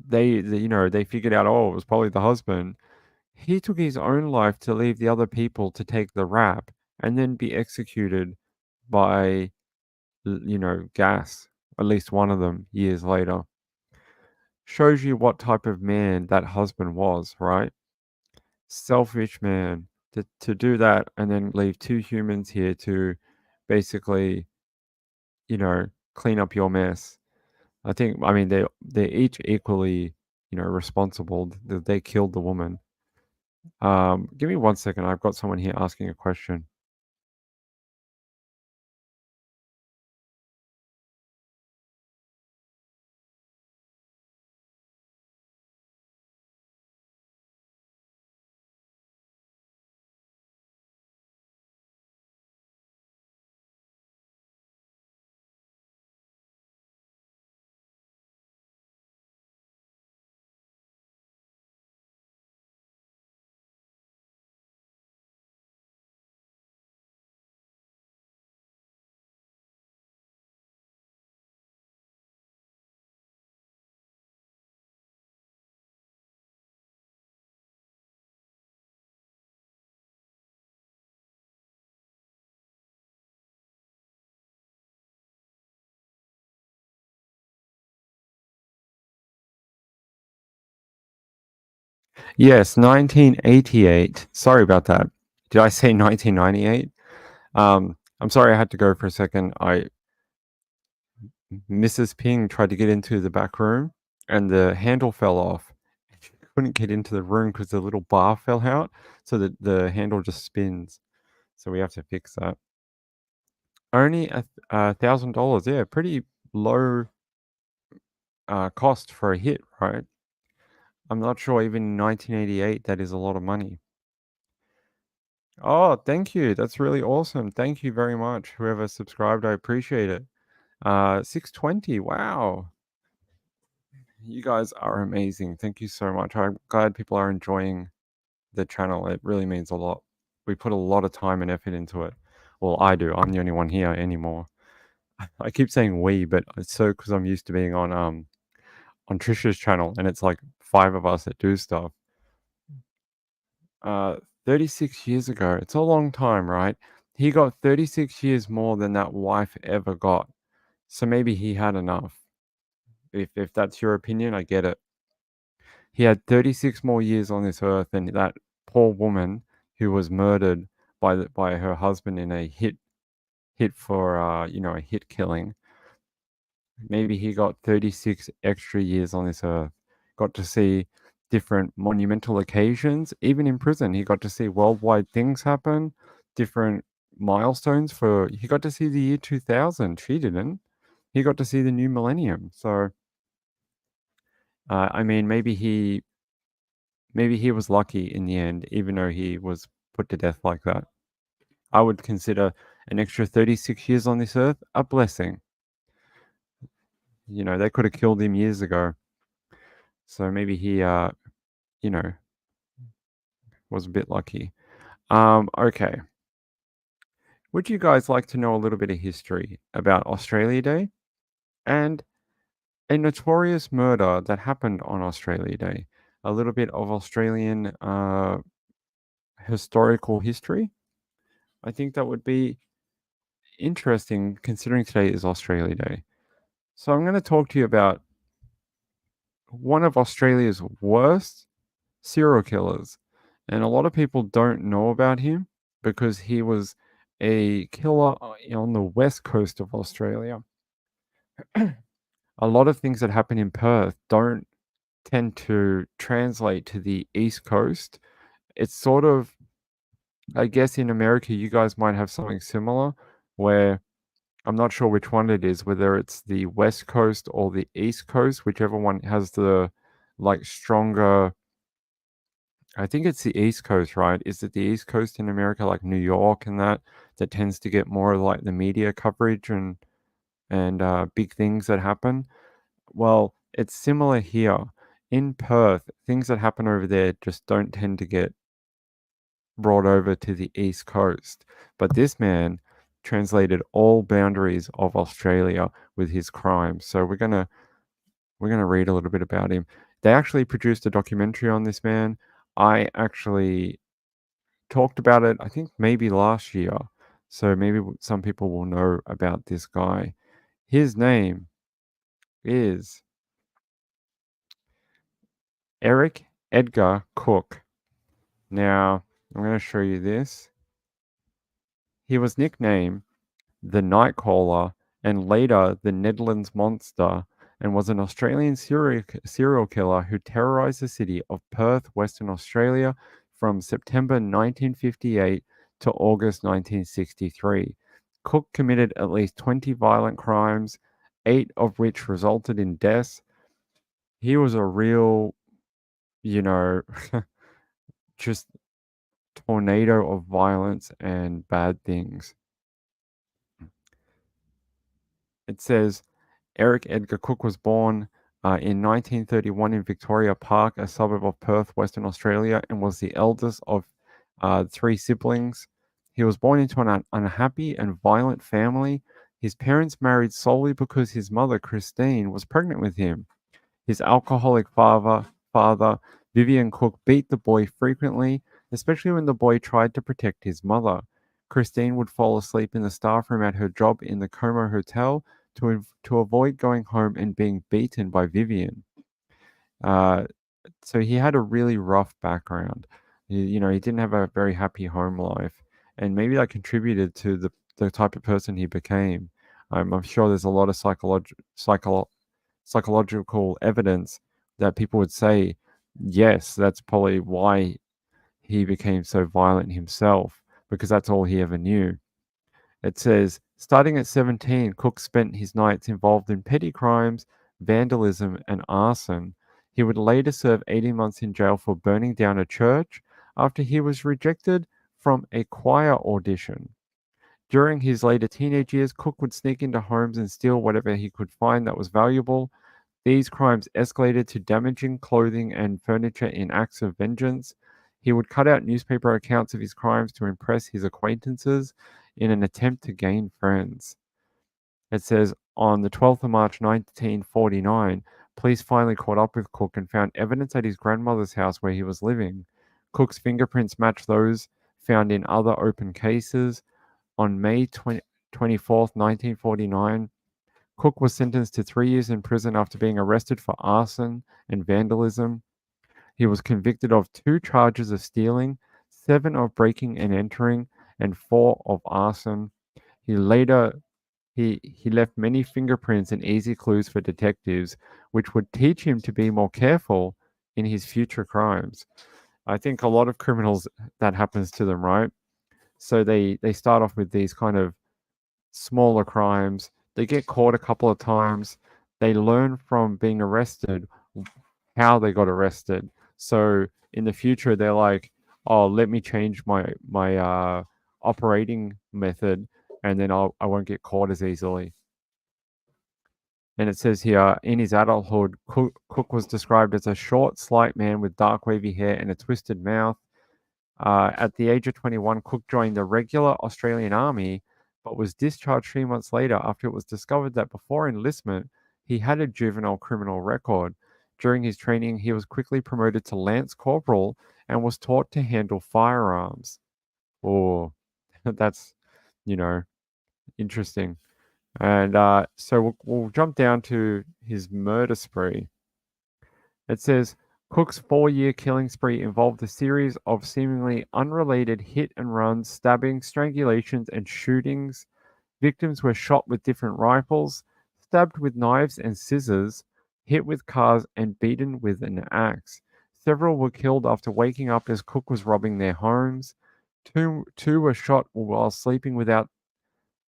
they figured out, oh, it was probably the husband. He took his own life to leave the other people to take the rap and then be executed by, gas, at least one of them, years later. Shows you what type of man that husband was, right? Selfish man to do that and then leave two humans here to basically, clean up your mess. I mean, they're each equally, responsible. They killed the woman. Give me 1 second. I've got someone here asking a question. Yes, 1988. Sorry about that. Did I say 1998? I'm sorry I had to go for a second. Mrs. Ping tried to get into the back room and the handle fell off. She couldn't get into the room because the little bar fell out, so the handle just spins. So we have to fix that. Only $1,000. Yeah, pretty low cost for a hit, right? I'm not sure even in 1988 that is a lot of money. Oh, thank you. That's really awesome. Thank you very much. Whoever subscribed, I appreciate it. 620. Wow. You guys are amazing. Thank you so much. I'm glad people are enjoying the channel. It really means a lot. We put a lot of time and effort into it. Well, I do. I'm the only one here anymore. I keep saying we, but it's so because I'm used to being on Trisha's channel, and it's like 5 of us that do stuff. 36 years ago. It's a long time, right? He got 36 years more than that wife ever got. So maybe he had enough. If that's your opinion, I get it. He had 36 more years on this earth than that poor woman who was murdered by her husband in a hit for a hit killing. Maybe he got 36 extra years on this earth. Got to see different monumental occasions. Even in prison, he got to see worldwide things happen, different milestones he got to see the year 2000. She didn't. He got to see the new millennium. So, I mean, maybe he was lucky in the end, even though he was put to death like that. I would consider an extra 36 years on this earth a blessing. They could have killed him years ago. So maybe he, was a bit lucky. Okay. Would you guys like to know a little bit of history about Australia Day and a notorious murder that happened on Australia Day? A little bit of Australian historical history. I think that would be interesting considering today is Australia Day. So I'm going to talk to you about one of Australia's worst serial killers. And a lot of people don't know about him because he was a killer on the west coast of Australia. A lot of things that happen in Perth don't tend to translate to the east coast. It's sort of, I guess in America, you guys might have something similar where I'm not sure which one it is, whether it's the west coast or the east coast, whichever one has the stronger. I think it's the East Coast, right? Is it the East Coast in America, like New York and that tends to get more like the media coverage and big things that happen? Well, it's similar here. In Perth, things that happen over there just don't tend to get brought over to the East Coast. But this man translated all boundaries of Australia with his crimes. So we're gonna read a little bit about him. They actually produced a documentary on this man. I actually talked about it, I think maybe last year. So maybe some people will know about this guy. His name is Eric Edgar Cook. Now, I'm going to show you this. He was nicknamed the Nightcaller and later the Netherlands Monster, and was an Australian serial killer who terrorized the city of Perth, Western Australia from September 1958 to August 1963. Cook committed at least 20 violent crimes, 8 of which resulted in deaths. He was a real, you know, just tornado of violence and bad things. It says Eric Edgar Cook was born in 1931 in Victoria Park, a suburb of Perth, Western Australia, and was the eldest of 3 siblings. He was born into an unhappy and violent family. His parents married solely because his mother, Christine, was pregnant with him. His alcoholic father, Vivian Cook, beat the boy frequently, especially when the boy tried to protect his mother. Christine would fall asleep in the staff room at her job in the Como Hotel to avoid going home and being beaten by Vivian. So he had a really rough background. He didn't have a very happy home life, and maybe that contributed to the type of person he became. I'm sure there's a lot of psychological evidence that people would say, yes, that's probably why he became so violent himself, because that's all he ever knew. It says, starting at 17, Cook spent his nights involved in petty crimes, vandalism, and arson. He would later serve 18 months in jail for burning down a church after he was rejected from a choir audition. During his later teenage years, Cook would sneak into homes and steal whatever he could find that was valuable. These crimes escalated to damaging clothing and furniture in acts of vengeance. He would cut out newspaper accounts of his crimes to impress his acquaintances in an attempt to gain friends. It says, on the 12th of March 1949, police finally caught up with Cook and found evidence at his grandmother's house where he was living. Cook's fingerprints matched those found in other open cases. On May 24th, 1949, Cook was sentenced to 3 years in prison after being arrested for arson and vandalism. He was convicted of 2 charges of stealing, 7 of breaking and entering, and 4 of arson. He later he left many fingerprints and easy clues for detectives, which would teach him to be more careful in his future crimes. I think a lot of criminals, that happens to them, right? So they start off with these kind of smaller crimes. They get caught a couple of times. They learn from being arrested how they got arrested. So in the future, they're like, "Oh, let me change my operating method, and then I won't get caught as easily." And it says here, in his adulthood, Cook was described as a short, slight man with dark, wavy hair and a twisted mouth. At the age of 21, Cook joined the regular Australian Army, but was discharged 3 months later after it was discovered that before enlistment, he had a juvenile criminal record. During his training, he was quickly promoted to Lance Corporal and was taught to handle firearms. Oh, that's, you know, interesting. And so we'll jump down to his murder spree. It says, Cook's 4-year killing spree involved a series of seemingly unrelated hit and runs, stabbings, strangulations, and shootings. Victims were shot with different rifles, stabbed with knives and scissors, hit with cars, and beaten with an axe. Several were killed after waking up as Cook was robbing their homes. Two were shot while sleeping without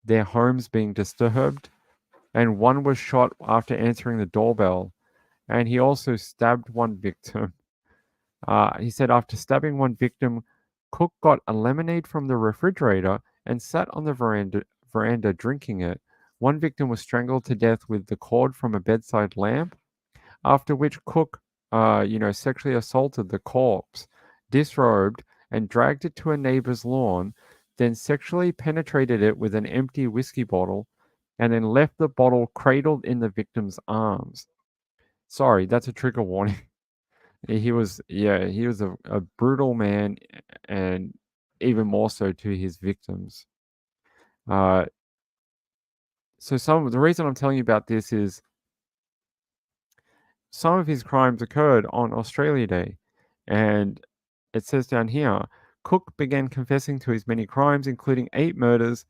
their homes being disturbed, and one was shot after answering the doorbell. And he also stabbed one victim. He said after stabbing one victim, Cook got a lemonade from the refrigerator and sat on the veranda drinking it. One victim was strangled to death with the cord from a bedside lamp, after which Cook, sexually assaulted the corpse, disrobed, and dragged it to a neighbor's lawn, then sexually penetrated it with an empty whiskey bottle, and then left the bottle cradled in the victim's arms. Sorry, that's a trigger warning. He was a brutal man, and even more so to his victims. So the reason I'm telling you about this is some of his crimes occurred on Australia Day, and it says down here, Cook began confessing to his many crimes, including 8 murders,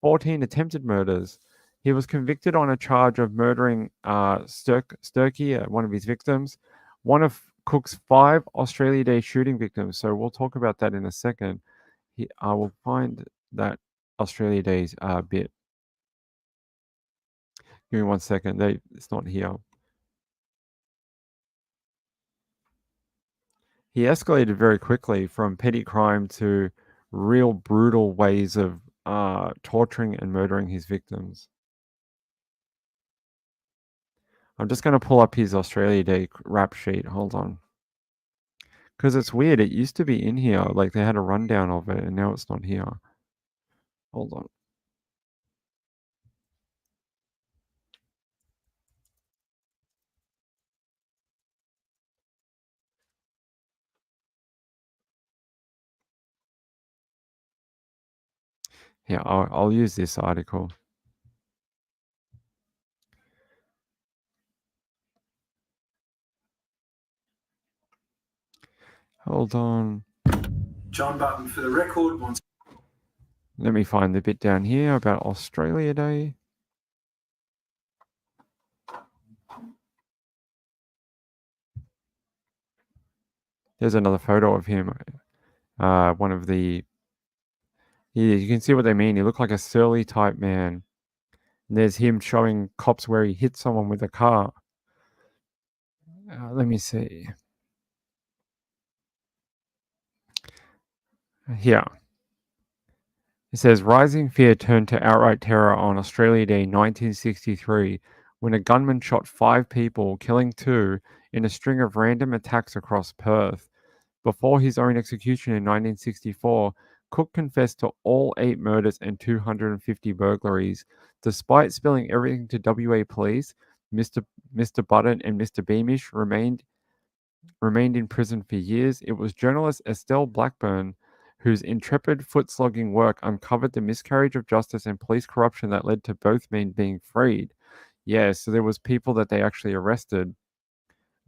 14 attempted murders. He was convicted on a charge of murdering Sturkey, one of his victims, one of Cook's 5 Australia Day shooting victims. So we'll talk about that in a second. I will find that Australia Day's bit. Give me 1 second. It's not here. He escalated very quickly from petty crime to real brutal ways of torturing and murdering his victims. I'm just going to pull up his Australia Day rap sheet. Hold on. Because it's weird. It used to be in here. Like they had a rundown of it, and now it's not here. Hold on. Yeah, I'll use this article. Hold on. John Button, for the record, wants. Let me find the bit down here about Australia Day. There's another photo of him. One of the. You can see what they mean. He looked like a surly type man. And there's him showing cops where he hit someone with a car. Let me see. Here. It says, rising fear turned to outright terror on Australia Day 1963 when a gunman shot 5 people, killing 2, in a string of random attacks across Perth. Before his own execution in 1964, Cook confessed to all 8 murders and 250 burglaries. Despite spilling everything to WA police, Mr. Button and Mr. Beamish remained in prison for years. It was journalist Estelle Blackburn whose intrepid foot-slogging work uncovered the miscarriage of justice and police corruption that led to both men being freed. Yeah, so there was people that they actually arrested,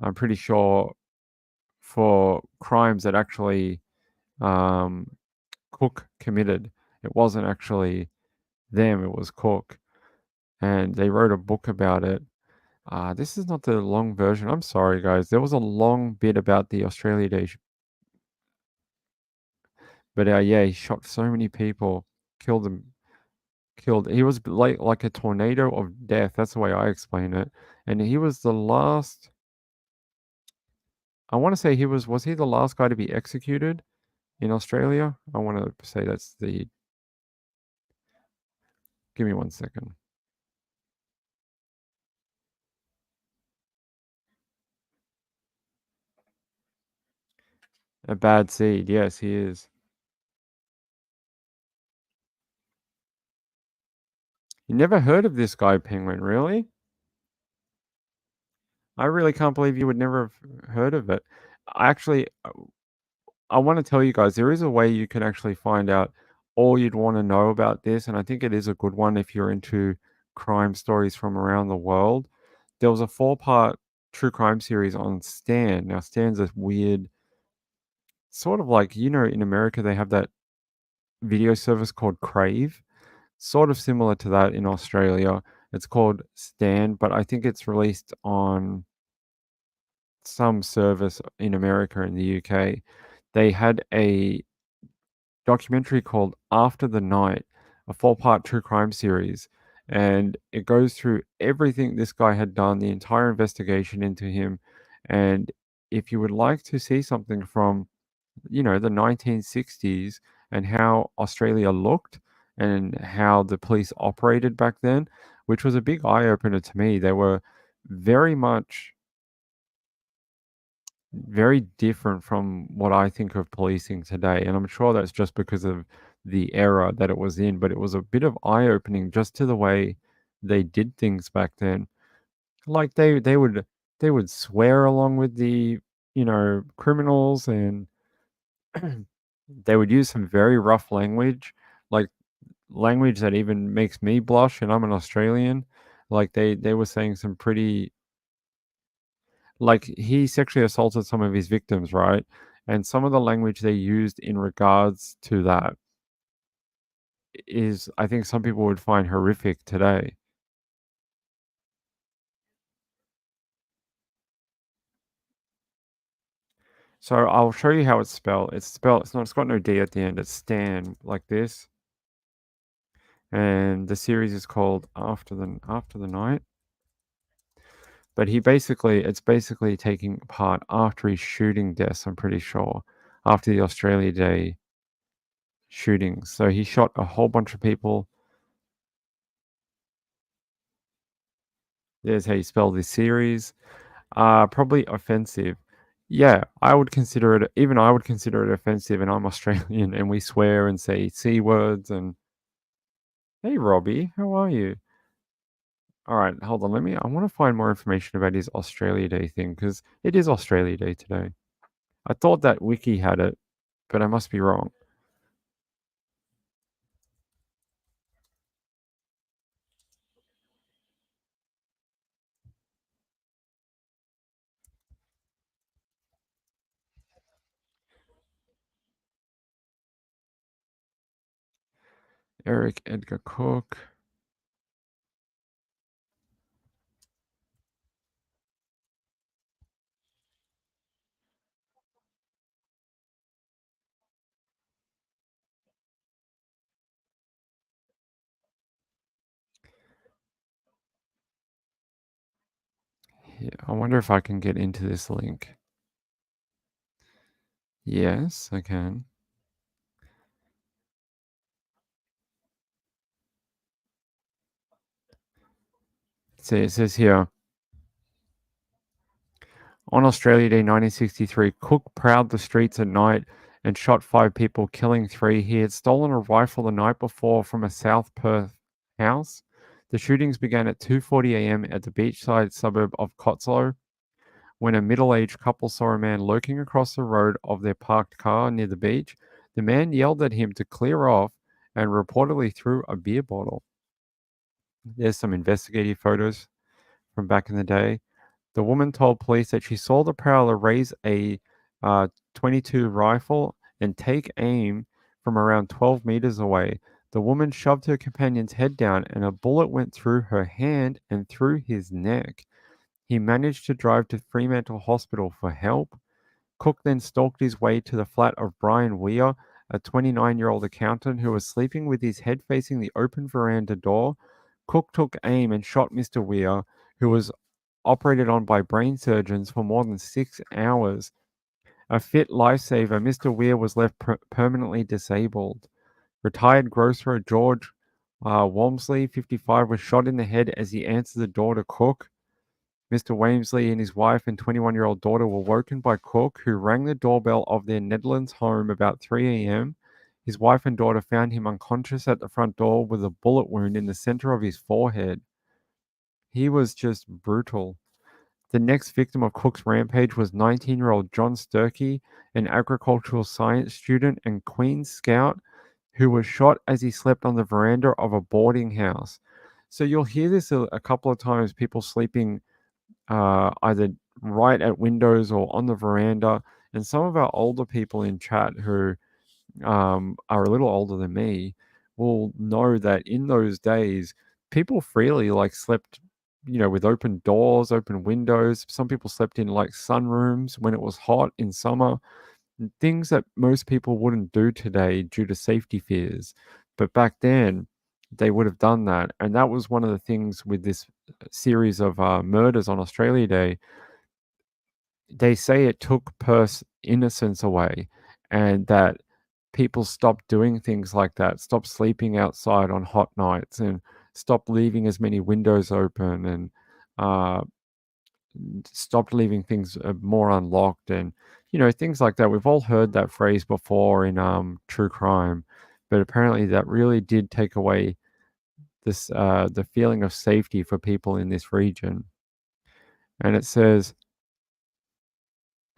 I'm pretty sure, for crimes that actually Cook committed. It wasn't actually them, it was Cook. And they wrote a book about it. This is not the long version. I'm sorry, guys. There was a long bit about the Australia Day. But yeah, he shot so many people, killed them. He was like a tornado of death. That's the way I explain it. And he was the last. I want to say was he the last guy to be executed in Australia? I want to say that's the. Give me 1 second. A bad seed. Yes, he is. You never heard of this guy, Penguin, really? I really can't believe you would never have heard of it. I want to tell you guys, there is a way you can actually find out all you'd want to know about this, and I think it is a good one if you're into crime stories from around the world. There was a 4-part true crime series on Stan. Now, Stan's a weird, sort of like, in America, they have that video service called Crave. Sort of similar to that in Australia. It's called Stan, but I think it's released on some service in America and the UK. They had a documentary called After the Night, a 4-part true crime series, and it goes through everything this guy had done, the entire investigation into him. And if you would like to see something from, the 1960s and how Australia looked and how the police operated back then, which was a big eye-opener to me. They were very different from what I think of policing today, and I'm sure that's just because of the era that it was in, but it was a bit of eye-opening just to the way they did things back then. Like, they would swear along with the, criminals, and they would use some very rough language, like language that even makes me blush, and I'm an Australian. Like, they were saying some pretty, like, he sexually assaulted some of his victims, right? And some of the language they used in regards to that is, I think some people would find horrific today. So I'll show you how it's spelled. It's got no D at the end. It's Stan, like this. And the series is called After the Night. But it's basically taking part after his shooting deaths, I'm pretty sure, after the Australia Day shootings. So he shot a whole bunch of people. There's how you spell this series. Probably offensive. Yeah, I would consider it offensive, and I'm Australian, and we swear and say C words. And hey, Robbie, how are you? All right, hold on. I want to find more information about his Australia Day thing, because it is Australia Day today. I thought that Wiki had it, but I must be wrong. Eric Edgar Cook. Yeah, I wonder if I can get into this link. Yes, I can. See, it says here, on Australia Day 1963, Cook prowled the streets at night and shot 5 people, killing 3. He had stolen a rifle the night before from a South Perth house. The shootings began at 2:40 a.m. at the beachside suburb of Cotslow, when a middle-aged couple saw a man lurking across the road of their parked car near the beach. The man yelled at him to clear off and reportedly threw a beer bottle. There's some investigative photos from back in the day. The woman told police that she saw the prowler raise a .22 rifle and take aim from around 12 meters away. The woman shoved her companion's head down, and a bullet went through her hand and through his neck. He managed to drive to Fremantle Hospital for help. Cook then stalked his way to the flat of Brian Weir, a 29-year-old accountant who was sleeping with his head facing the open veranda door. Cook took aim and shot Mr. Weir, who was operated on by brain surgeons for more than 6 hours. A fit lifesaver, Mr. Weir was left permanently disabled. Retired grocer George Walmsley, 55, was shot in the head as he answered the door to Cook. Mr. Walmsley and his wife and 21-year-old daughter were woken by Cook, who rang the doorbell of their Netherlands home about 3 a.m. His wife and daughter found him unconscious at the front door with a bullet wound in the center of his forehead. He was just brutal. The next victim of Cook's rampage was 19-year-old John Sturkey, an agricultural science student and Queen's Scout, who was shot as he slept on the veranda of a boarding house. So you'll hear this a couple of times, people sleeping either right at windows or on the veranda. And some of our older people in chat who are a little older than me will know that in those days, people freely slept, with open doors, open windows. Some people slept in sunrooms when it was hot in summer. Things that most people wouldn't do today due to safety fears. But back then, they would have done that. And that was one of the things with this series of murders on Australia Day. They say it took innocence away, and that people stopped doing things like that, stopped sleeping outside on hot nights, and stopped leaving as many windows open and stopped leaving things more unlocked and things like that. We've all heard that phrase before in true crime, but apparently that really did take away the feeling of safety for people in this region. And it says,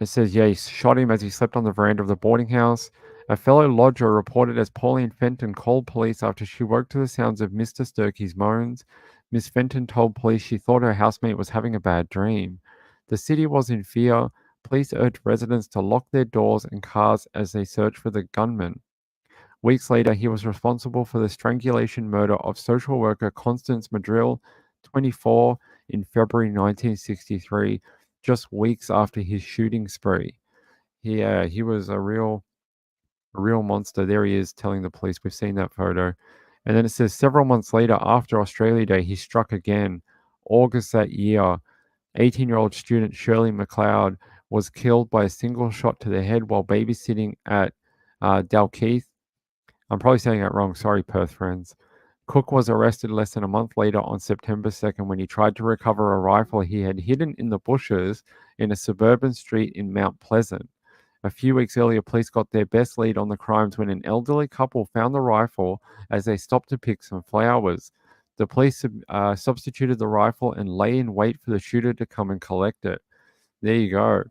yeah, he shot him as he slept on the veranda of the boarding house. A fellow lodger reported as Pauline Fenton called police after she woke to the sounds of Mr. Sturkey's moans. Miss Fenton told police she thought her housemate was having a bad dream. The city was in fear. Police urged residents to lock their doors and cars as they searched for the gunman. Weeks later, he was responsible for the strangulation murder of social worker Constance Madrill, 24, in February 1963, just weeks after his shooting spree. He was a real monster. There he is telling the police. We've seen that photo. And then it says several months later, after Australia Day, he struck again. August that year, 18-year-old student Shirley McLeod was killed by a single shot to the head while babysitting at Dalkeith. I'm probably saying that wrong. Sorry, Perth friends. Cook was arrested less than a month later on September 2nd when he tried to recover a rifle he had hidden in the bushes in a suburban street in Mount Pleasant. A few weeks earlier, police got their best lead on the crimes when an elderly couple found the rifle as they stopped to pick some flowers. The police substituted the rifle and lay in wait for the shooter to come and collect it. There you go.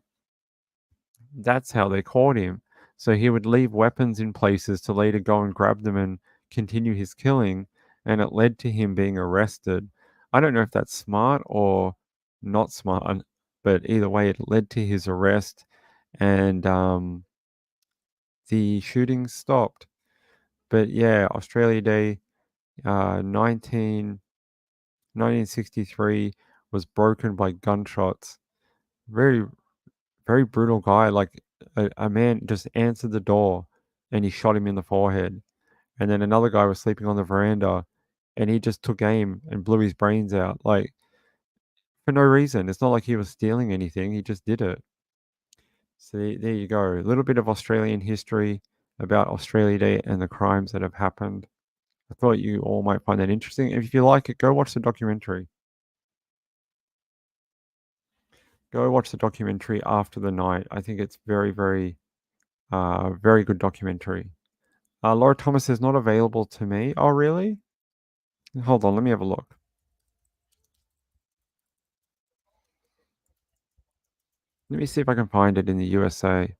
That's how they caught him. So he would leave weapons in places to later go and grab them and continue his killing, and it led to him being arrested. I don't know if that's smart or not smart, but either way, it led to his arrest, and the shooting stopped. But yeah, Australia Day, 1963 was broken by gunshots. Very, very brutal guy. Like a man just answered the door and he shot him in the forehead. And then another guy was sleeping on the veranda and he just took aim and blew his brains out. Like for no reason. It's not like he was stealing anything. He just did it. So there you go. A little bit of Australian history about Australia Day and the crimes that have happened. I thought you all might find that interesting. If you like it, go watch the documentary. Go watch the documentary After the Night. I think it's very, very, very good documentary. Laura Thomas is not available to me. Oh, really? Hold on, let me have a look. Let me see if I can find it in the USA.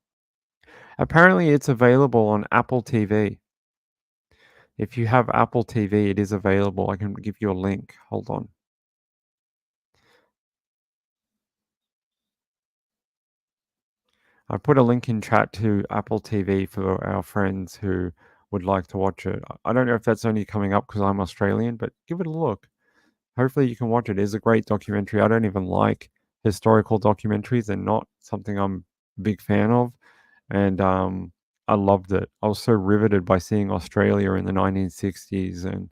Apparently, it's available on Apple TV. If you have Apple TV, it is available. I can give you a link. Hold on. I put a link in chat to Apple TV for our friends who would like to watch it. I don't know if that's only coming up because I'm Australian, but give it a look. Hopefully you can watch it. It is a great documentary. I don't even like historical documentaries. They're not something I'm a big fan of. And I loved it. I was so riveted by seeing Australia in the 1960s and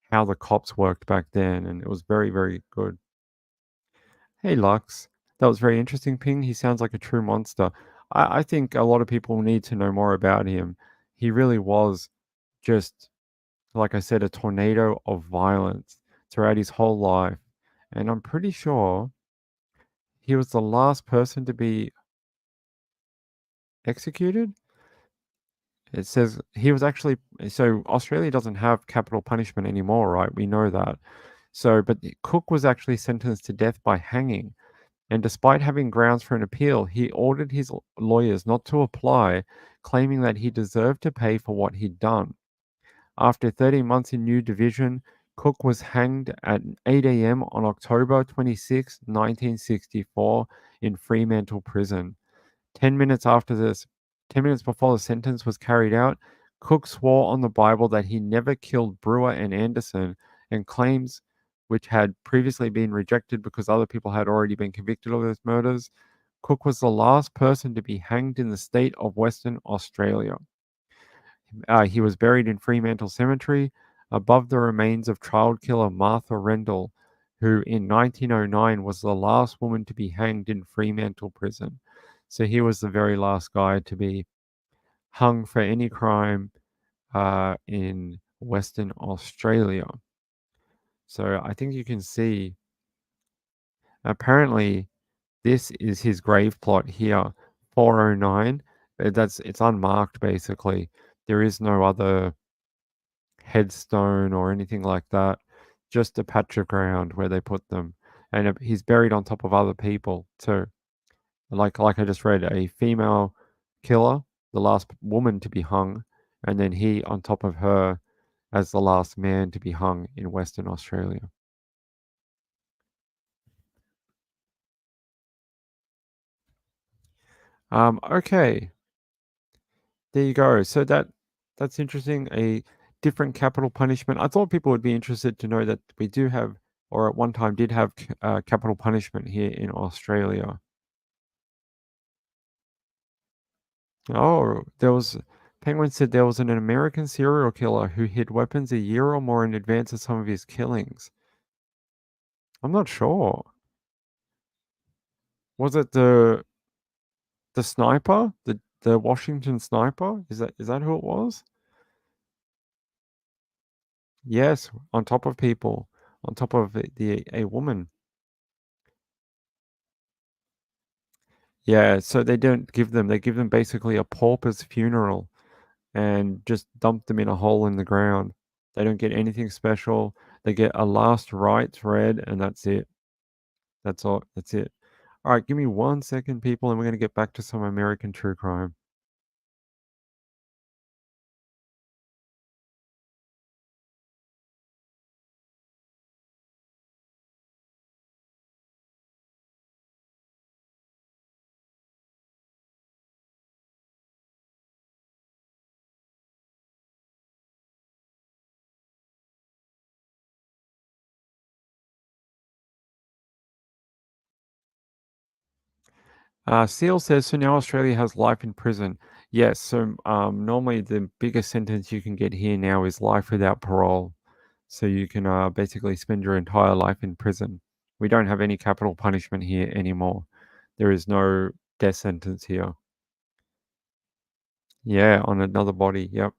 how the cops worked back then. And it was very, very good. Hey, Lux. That was very interesting, Ping. He sounds like a true monster. I think a lot of people need to know more about him. He really was just, like I said, a tornado of violence throughout his whole life. And I'm pretty sure he was the last person to be executed. It says he was actually, so Australia doesn't have capital punishment anymore, right? We know that. So, but Cook was actually sentenced to death by hanging. And despite having grounds for an appeal, he ordered his lawyers not to apply, claiming that he deserved to pay for what he'd done. After 30 months in New Division, Cook was hanged at 8 a.m. on October 26, 1964, in Fremantle Prison. 10 minutes after this, 10 minutes before the sentence was carried out, Cook swore on the Bible that he never killed Brewer and Anderson, and claims which had previously been rejected because other people had already been convicted of those murders. Cook was the last person to be hanged in the state of Western Australia. He was buried in Fremantle Cemetery above the remains of child killer Martha Rendell, who in 1909 was the last woman to be hanged in Fremantle Prison. So he was the very last guy to be hung for any crime in Western Australia. So I think you can see, apparently, this is his grave plot here, 409. It's unmarked basically. There is no other headstone or anything like that. Just a patch of ground where they put them, and he's buried on top of other people too. Like I just read, a female killer, the last woman to be hung, and then he on top of her as the last man to be hung in Western Australia. Okay, there you go. So that's interesting. A different capital punishment. I thought people would be interested to know that we do have, or at one time did have, capital punishment here in Australia. Oh, Penguin said there was an American serial killer who hid weapons a year or more in advance of some of his killings. I'm not sure. Was it the sniper? The Washington sniper? Is that who it was? Yes, on top of people, on top of a woman. Yeah, so they give them basically a pauper's funeral and just dump them in a hole in the ground. They don't get anything special. They get a last rites read, and that's it. That's all. That's it. All right, give me 1 second, people, and we're going to get back to some American true crime. Seal says, so now Australia has life in prison. Yes, so normally the biggest sentence you can get here now is life without parole. So you can basically spend your entire life in prison. We don't have any capital punishment here anymore. There is no death sentence here. Yeah, on another body. Yep.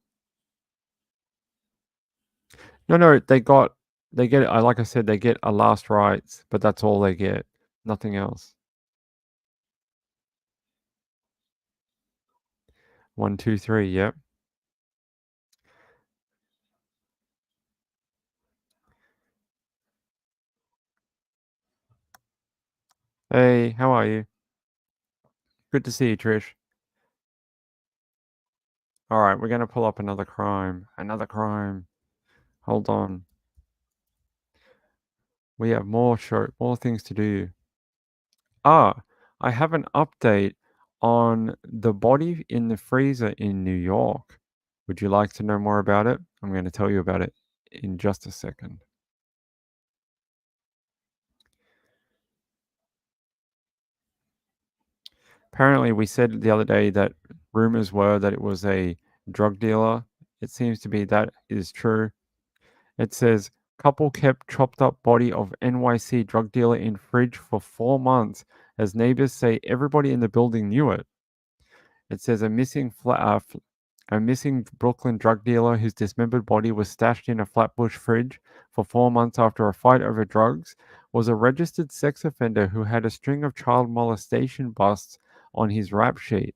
No, they get, like I said, they get a last rites, but that's all they get. Nothing else. 1, 2, 3. Yep. Hey, how are you? Good to see you, Trish. All right, we're gonna pull up another crime. Another crime. Hold on. We have more things to do. I have an update on the body in the freezer in New York. Would you like to know more about it? I'm going to tell you about it in just a second. Apparently, we said the other day that rumors were that it was a drug dealer. It seems to be that is true. It says, couple kept chopped up body of NYC drug dealer in fridge for 4 months as neighbors say everybody in the building knew it. It says a missing Brooklyn drug dealer whose dismembered body was stashed in a Flatbush fridge for 4 months after a fight over drugs was a registered sex offender who had a string of child molestation busts on his rap sheet.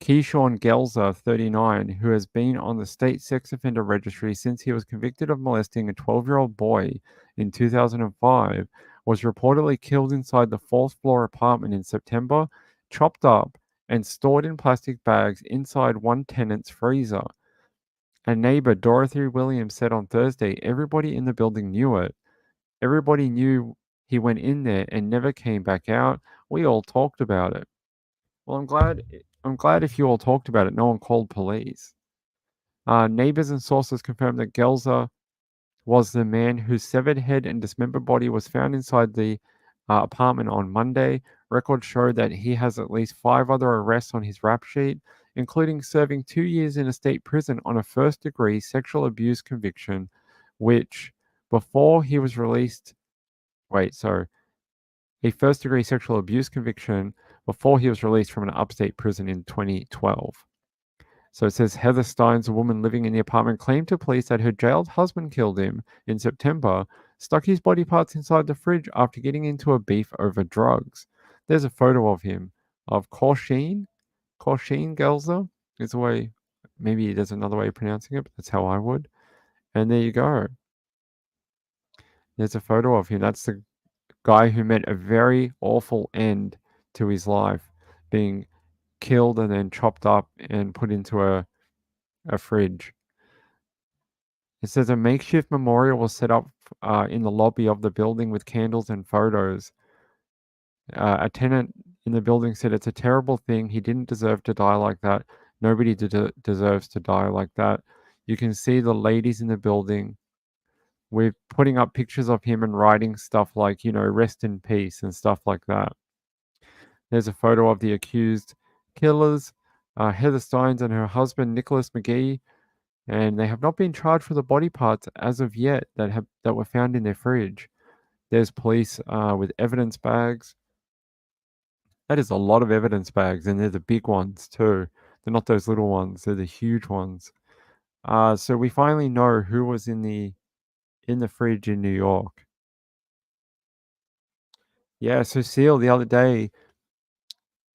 Keyshawn Gelzer, 39, who has been on the state sex offender registry since he was convicted of molesting a 12-year-old boy in 2005, was reportedly killed inside the fourth floor apartment in September, chopped up, and stored in plastic bags inside one tenant's freezer. A neighbor, Dorothy Williams, said on Thursday everybody in the building knew it. Everybody knew he went in there and never came back out. We all talked about it. Well, I'm glad if you all talked about it, no one called police. Neighbors and sources confirmed that Gelzer was the man whose severed head and dismembered body was found inside the apartment on Monday. Records show that he has at least 5 other arrests on his rap sheet, including serving 2 years in a state prison on a first-degree sexual abuse conviction, which, before he was released... a first-degree sexual abuse conviction before he was released from an upstate prison in 2012. So it says Heather Steins, a woman living in the apartment, claimed to police that her jailed husband killed him in September, stuck his body parts inside the fridge after getting into a beef over drugs. There's a photo of him, of Kosheen Gelzer is the way, maybe there's another way of pronouncing it, but that's how I would. And there you go. There's a photo of him. That's the guy who met a very awful end to his life, being killed and then chopped up and put into a fridge. It says a makeshift memorial was set up in the lobby of the building with candles and photos. A tenant in the building said it's a terrible thing. He didn't deserve to die like that. Nobody deserves to die like that. You can see the ladies in the building. We're putting up pictures of him and writing stuff like, rest in peace and stuff like that. There's a photo of the accused killers, Heather Steins and her husband, Nicholas McGee, and they have not been charged for the body parts as of yet that were found in their fridge. There's police with evidence bags. That is a lot of evidence bags, and they're the big ones too. They're not those little ones; they're the huge ones. So we finally know who was in the fridge in New York. Yeah, so Seal, the other day,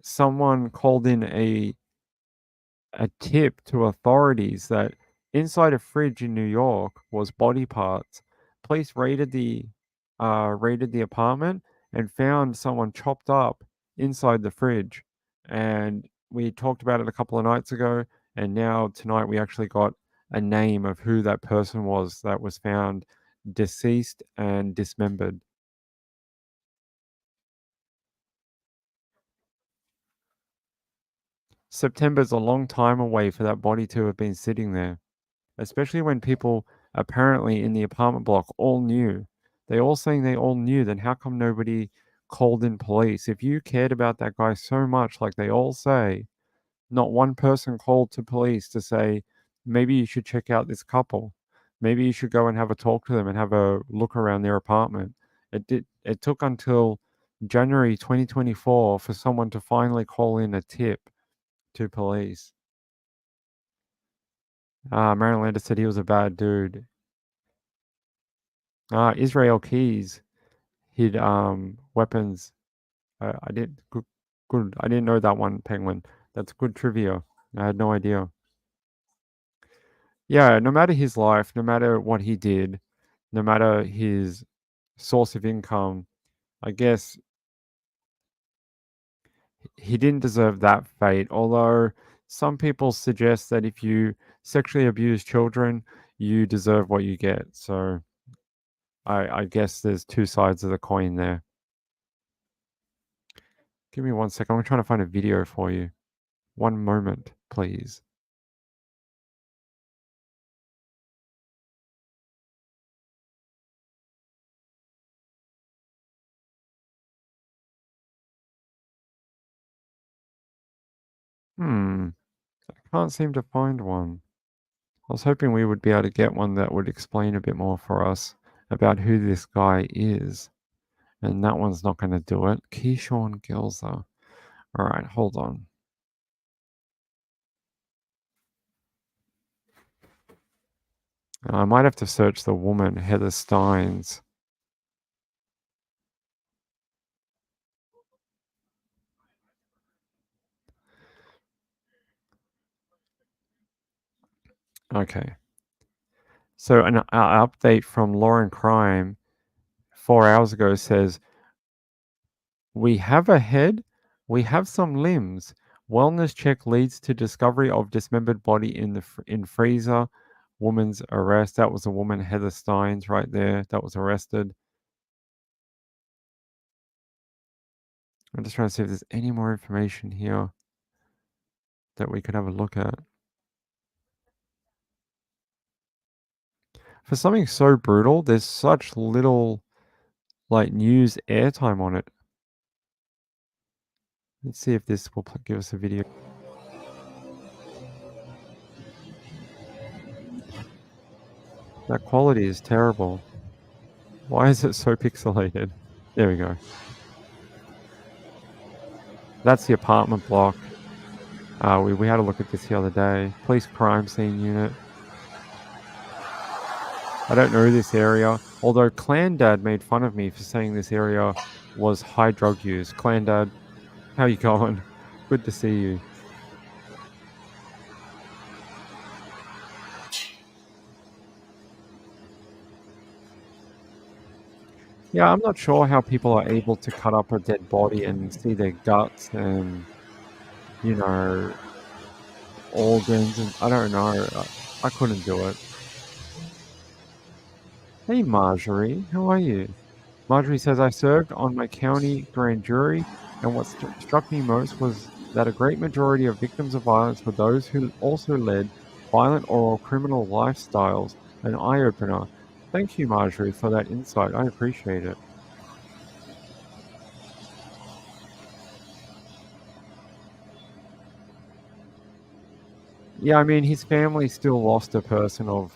someone called in a tip to authorities that inside a fridge in New York was body parts. Police raided the apartment and found someone chopped up inside the fridge. And we talked about it a couple of nights ago, and now tonight we actually got a name of who that person was that was found deceased and dismembered. September's a long time away for that body to have been sitting there, especially when people apparently in the apartment block all knew. They all saying they all knew, then how come nobody called in police? If you cared about that guy so much, like they all say, not one person called to police to say, maybe you should check out this couple. Maybe you should go and have a talk to them and have a look around their apartment. It took until January 2024 for someone to finally call in a tip to police. Marilyn Landis said he was a bad dude. Israel Keys hid weapons. I did good. I didn't know that one, Penguin. That's good trivia. I had no idea. Yeah, no matter his life, no matter what he did, no matter his source of income, I guess he didn't deserve that fate. Although some people suggest that if you sexually abuse children, you deserve what you get. So I guess there's two sides of the coin there. Give me 1 second. I'm trying to find a video for you. One moment, please. I can't seem to find one. I was hoping we would be able to get one that would explain a bit more for us about who this guy is. And that one's not going to do it. Keyshawn Gilzer. All right, hold on. I might have to search the woman, Heather Steins. Okay. So an update from Law and Crime 4 hours ago says, we have a head, we have some limbs. Wellness check leads to discovery of dismembered body in freezer. Woman's arrest. That was a woman, Heather Steins, right there. That was arrested. I'm just trying to see if there's any more information here that we could have a look at. For something so brutal, there's such little news airtime on it. Let's see if this will give us a video. That quality is terrible. Why is it so pixelated? There we go. That's the apartment block. We had a look at this the other day. Police crime scene unit. I don't know this area, although Clan Dad made fun of me for saying this area was high drug use. Clan Dad, how you going? Good to see you. Yeah, I'm not sure how people are able to cut up a dead body and see their guts and, you know, organs, and I don't know. I couldn't do it. Hey, Marjorie, how are you? Marjorie says, I served on my county grand jury, and what struck me most was that a great majority of victims of violence were those who also led violent or criminal lifestyles. An eye-opener. Thank you, Marjorie, for that insight. I appreciate it. Yeah, I mean, his family still lost a person of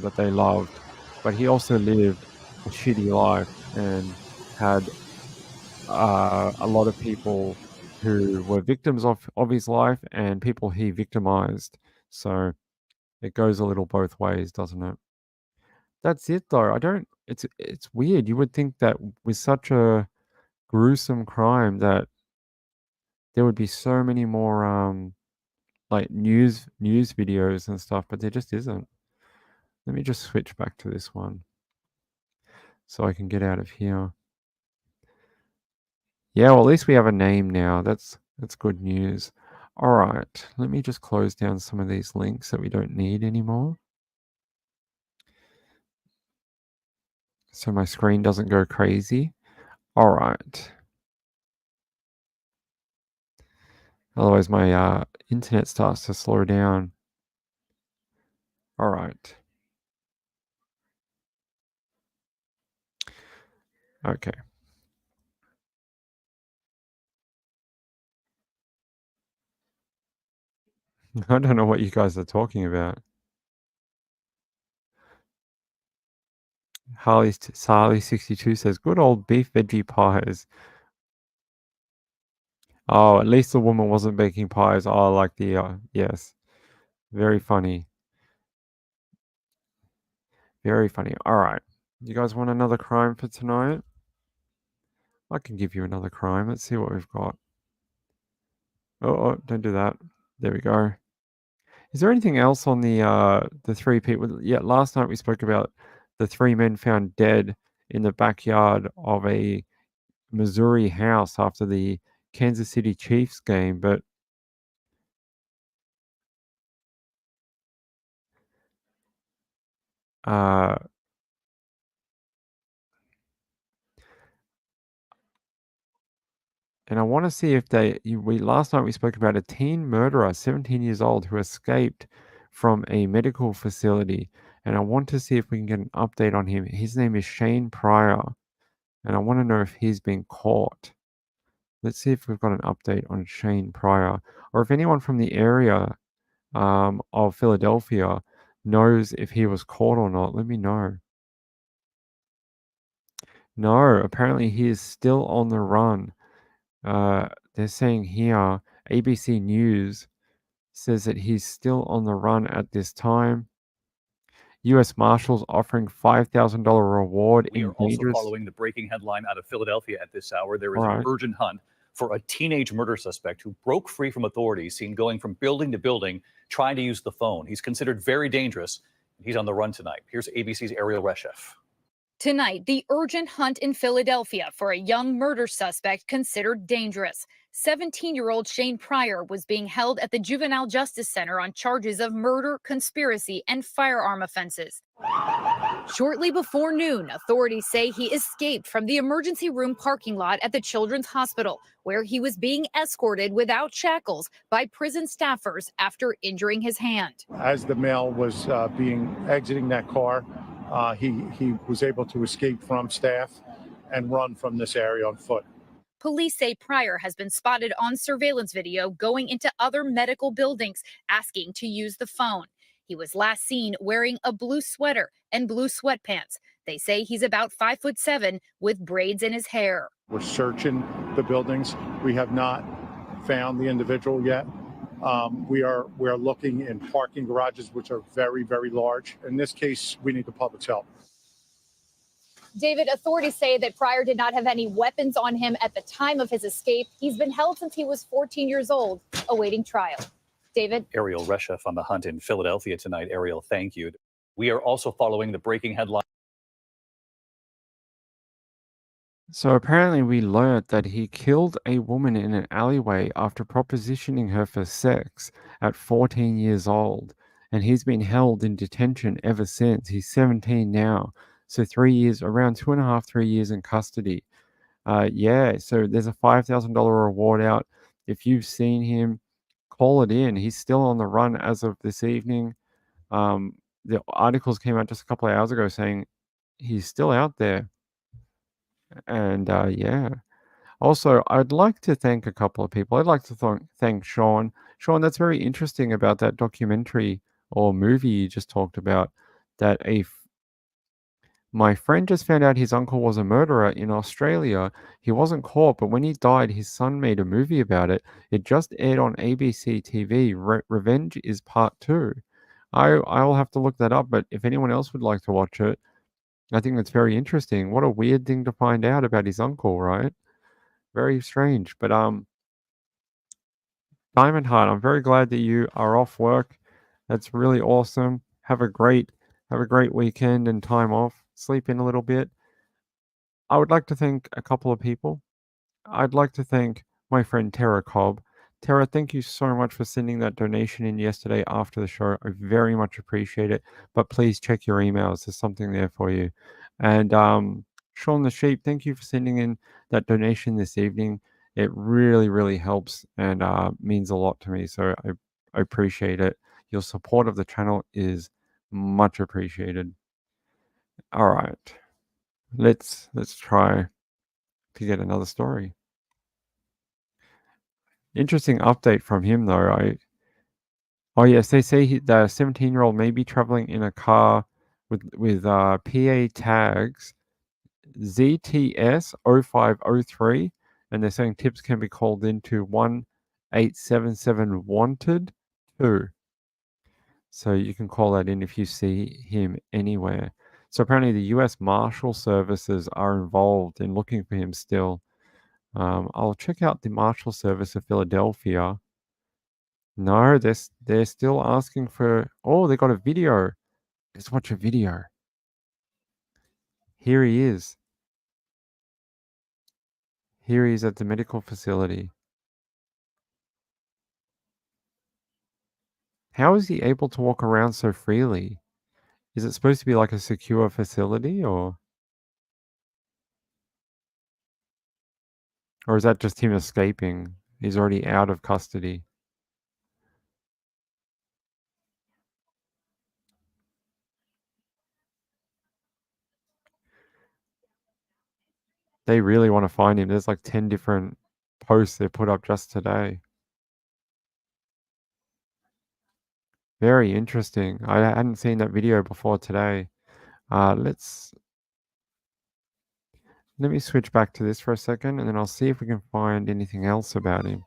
that they loved, but he also lived a shitty life and had a lot of people who were victims of his life and people he victimized. So it goes a little both ways, doesn't it? That's it, though. I don't. It's weird. You would think that with such a gruesome crime that there would be so many more like news videos and stuff, but there just isn't. Let me just switch back to this one so I can get out of here. Yeah, well, at least we have a name now. That's good news. All right, let me just close down some of these links that we don't need anymore, so my screen doesn't go crazy. All right. Otherwise, my internet starts to slow down. All right. Okay. I don't know what you guys are talking about. Harley62 says, good old beef veggie pies. Oh, at least the woman wasn't baking pies. Oh, I like the, yes. Very funny. Very funny. All right. You guys want another crime for tonight? I can give you another crime. Let's see what we've got. Oh, don't do that. There we go. Is there anything else on the three people? Yeah, last night we spoke about the three men found dead in the backyard of a Missouri house after the Kansas City Chiefs game, but and I want to see if last night we spoke about a teen murderer, 17 years old, who escaped from a medical facility, and I want to see if we can get an update on him. His name is Shane Pryor, and I want to know if he's been caught. Let's see if we've got an update on Shane Pryor, or if anyone from the area of Philadelphia knows if he was caught or not. Let me know. No, apparently he is still on the run. They're saying here, ABC News says that he's still on the run at this time. U.S. Marshals offering $5,000 reward We in are also dangerous. following the breaking headline out of Philadelphia at this hour. There is All an right. urgent hunt for a teenage murder suspect who broke free from authorities, seen going from building to building, trying to use the phone. He's considered very dangerous. He's on the run tonight. Here's ABC's Ariel Reshef. Tonight, the urgent hunt in Philadelphia for a young murder suspect considered dangerous. 17-year-old Shane Pryor was being held at the Juvenile Justice Center on charges of murder, conspiracy, and firearm offenses. Shortly before noon, authorities say he escaped from the emergency room parking lot at the Children's Hospital, where he was being escorted without shackles by prison staffers after injuring his hand. As the male was exiting that car, he was able to escape from staff and run from this area on foot. Police say Pryor has been spotted on surveillance video going into other medical buildings, asking to use the phone. He was last seen wearing a blue sweater and blue sweatpants. They say he's about 5'7" with braids in his hair. We're searching the buildings. We have not found the individual yet. We are looking in parking garages, which are very, very large. In this case, we need the public's help. David, authorities say that Pryor did not have any weapons on him at the time of his escape. He's been held since he was 14 years old, awaiting trial. David? Ariel Reshef on the hunt in Philadelphia tonight. Ariel, thank you. We are also following the breaking headline. So apparently we learnt that he killed a woman in an alleyway after propositioning her for sex at 14 years old. And he's been held in detention ever since. He's 17 now. So 3 years, around 2.5, 3 years in custody. Yeah, so there's a $5,000 reward out. If you've seen him, call it in. He's still on the run as of this evening. The articles came out just a couple of hours ago saying he's still out there. And yeah. Also, I'd like to thank a couple of people. I'd like to thank Sean. Sean, that's very interesting about that documentary or movie you just talked about. That my friend just found out his uncle was a murderer in Australia. He wasn't caught, but when he died, his son made a movie about it. It just aired on ABC TV. Revenge is Part 2. I'll have to look that up, but if anyone else would like to watch it, I think that's very interesting. What a weird thing to find out about his uncle, right? Very strange. But Diamond Heart, I'm very glad that you are off work. That's really awesome. Have a great weekend and time off. Sleep in a little bit. I would like to thank a couple of people. I'd like to thank my friend Tara Cobb. Tara, thank you so much for sending that donation in yesterday after the show. I very much appreciate it. But please check your emails. There's something there for you. And Sean the Sheep, thank you for sending in that donation this evening. It really, really helps and means a lot to me. So I appreciate it. Your support of the channel is much appreciated. All right. Let's try to get another story. Interesting update from him though. Oh yes, they say the 17-year-old may be traveling in a car with PA tags ZTS 0503, and they're saying tips can be called into 1877 wanted 2. So you can call that in if you see him anywhere. So apparently the US Marshal Services are involved in looking for him still. I'll check out the Marshal Service of Philadelphia. No, they're still asking for... Oh, they got a video. Let's watch a video. Here he is. Here he is at the medical facility. How is he able to walk around so freely? Is it supposed to be like a secure facility or is that just him escaping? He's already out of custody. They really want to find him. There's like 10 different posts they put up just today. Very interesting. I hadn't seen that video before today. Let me switch back to this for a second, and then I'll see if we can find anything else about him.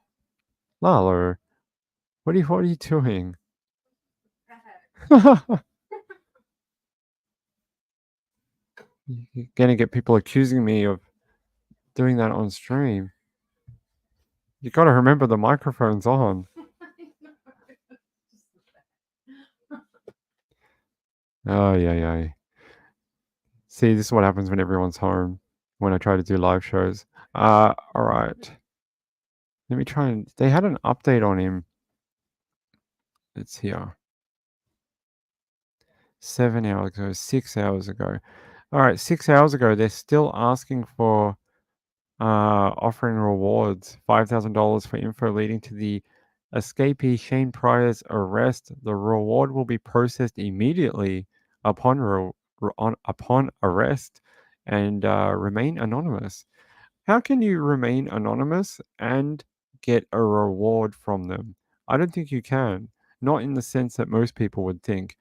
Lalo, what are you doing? You're gonna get people accusing me of doing that on stream. You gotta remember the microphone's on. Oh, yeah. See, this is what happens when everyone's home, when I try to do live shows. All right. Let me try and... They had an update on him. It's here. 7 hours ago, 6 hours ago. All right, 6 hours ago, they're still asking for offering rewards. $5,000 for info leading to the escapee Shane Pryor's arrest. The reward will be processed immediately upon arrest and remain anonymous. How can you remain anonymous and get a reward from them? I don't think you can. Not in the sense that most people would think.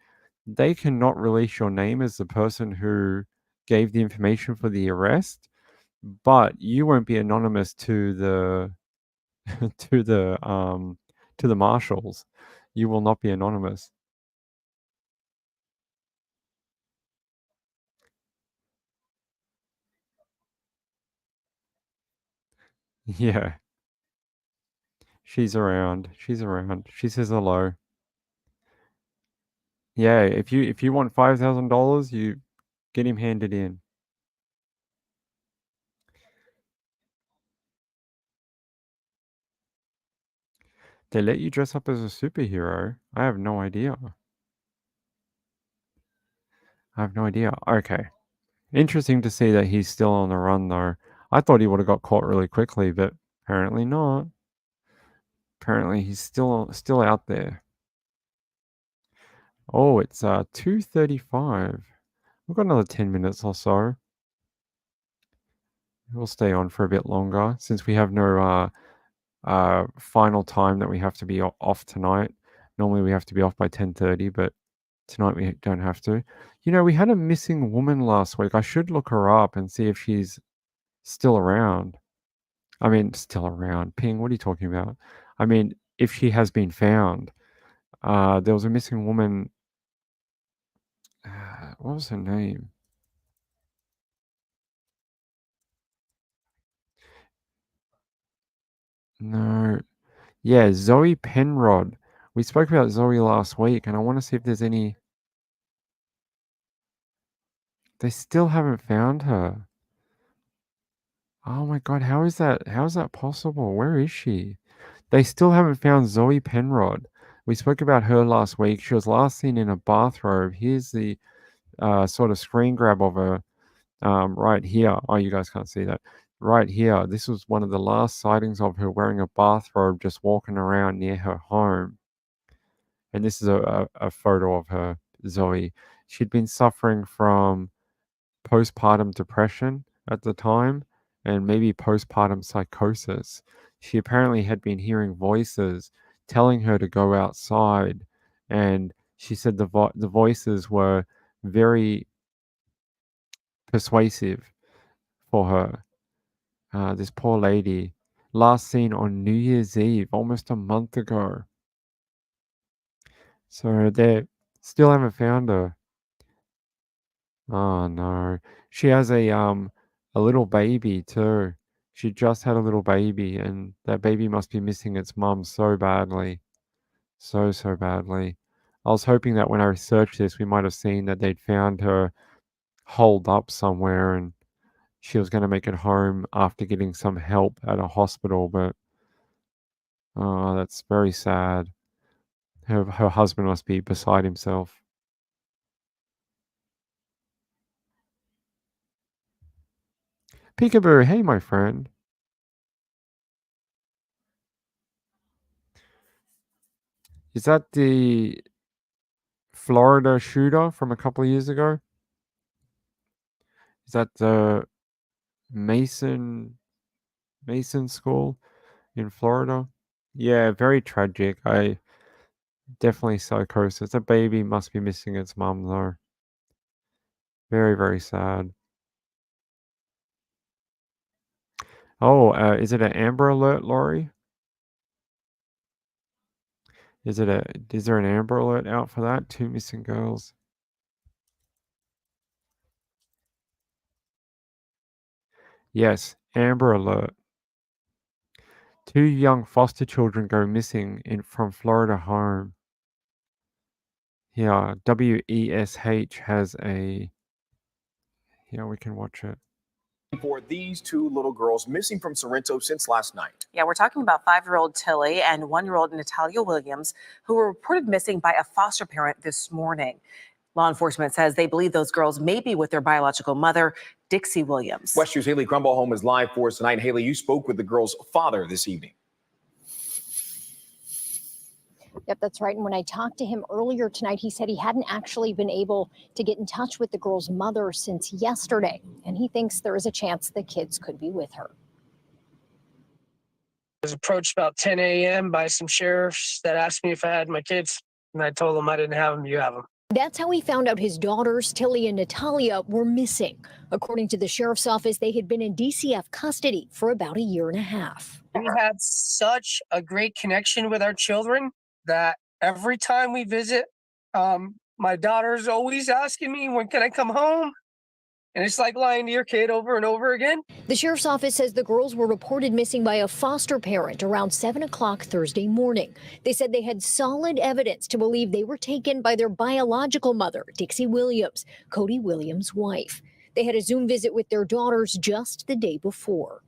They cannot release your name as the person who gave the information for the arrest, but you won't be anonymous to the to to the marshals. You will not be anonymous. Yeah. She's around. She's around. She says hello. Yeah, if you want $5,000, you get him handed in. They let you dress up as a superhero? I have no idea. I have no idea. Okay. Interesting to see that he's still on the run, though. I thought he would have got caught really quickly, but apparently not. Apparently he's still out there. Oh, it's 2:35. We've got another 10 minutes or so. We'll stay on for a bit longer since we have no final time that we have to be off tonight. Normally we have to be off by 10:30, but tonight we don't have to. You know, we had a missing woman last week. I should look her up and see if she's still around. I mean, still around. Ping, what are you talking about? I mean, if she has been found. There was a missing woman. What was her name? No. Yeah, Zoe Penrod. We spoke about Zoe last week, and I want to see if there's any. They still haven't found her. Oh my god, how is that? How is that possible? Where is she? They still haven't found Zoe Penrod. We spoke about her last week. She was last seen in a bathrobe. Here's the sort of screen grab of her right here. Oh, you guys can't see that. Right here. This was one of the last sightings of her wearing a bathrobe just walking around near her home. And this is a photo of her, Zoe. She'd been suffering from postpartum depression at the time and maybe postpartum psychosis. She apparently had been hearing voices telling her to go outside, and she said the voices were very persuasive for her. This poor lady, last seen on New Year's Eve, almost a month ago. So they still haven't found her. Oh no. She has a little baby too. She just had a little baby and that baby must be missing its mum so badly. So badly. I was hoping that when I researched this we might have seen that they'd found her holed up somewhere and she was going to make it home after getting some help at a hospital, but oh, that's very sad. Her husband must be beside himself. Peekaboo, hey my friend. Is that the Florida shooter from a couple of years ago? Is that the Mason school in Florida? Yeah, very tragic. I definitely psychosis. The baby must be missing its mum though. Very, very sad. Oh, is it an Amber Alert, Laurie? Is there an Amber Alert out for that? 2 missing girls. Yes, Amber Alert. 2 young foster children go missing from Florida home. Yeah, WESH has a. Yeah, we can watch it. For these 2 little girls missing from Sorrento since last night. Yeah, we're talking about 5-year-old Tilly and 1-year-old Natalia Williams, who were reported missing by a foster parent this morning. Law enforcement says they believe those girls may be with their biological mother, Dixie Williams. West 2's Haley Crumblehome is live for us tonight. Haley, you spoke with the girl's father this evening. Yep, that's right. And when I talked to him earlier tonight, he said he hadn't actually been able to get in touch with the girl's mother since yesterday. And he thinks there is a chance the kids could be with her. I was approached about 10 a.m. by some sheriffs that asked me if I had my kids. And I told them I didn't have them. You have them. That's how he found out his daughters, Tilly and Natalia, were missing. According to the sheriff's office, they had been in DCF custody for about a year and a half. We had such a great connection with our children that every time we visit, my daughter's always asking me, when can I come home? And it's like lying to your kid over and over again. The sheriff's office says the girls were reported missing by a foster parent around 7 o'clock Thursday morning. They said they had solid evidence to believe they were taken by their biological mother, Dixie Williams, Cody Williams' wife. They had a Zoom visit with their daughters just the day before.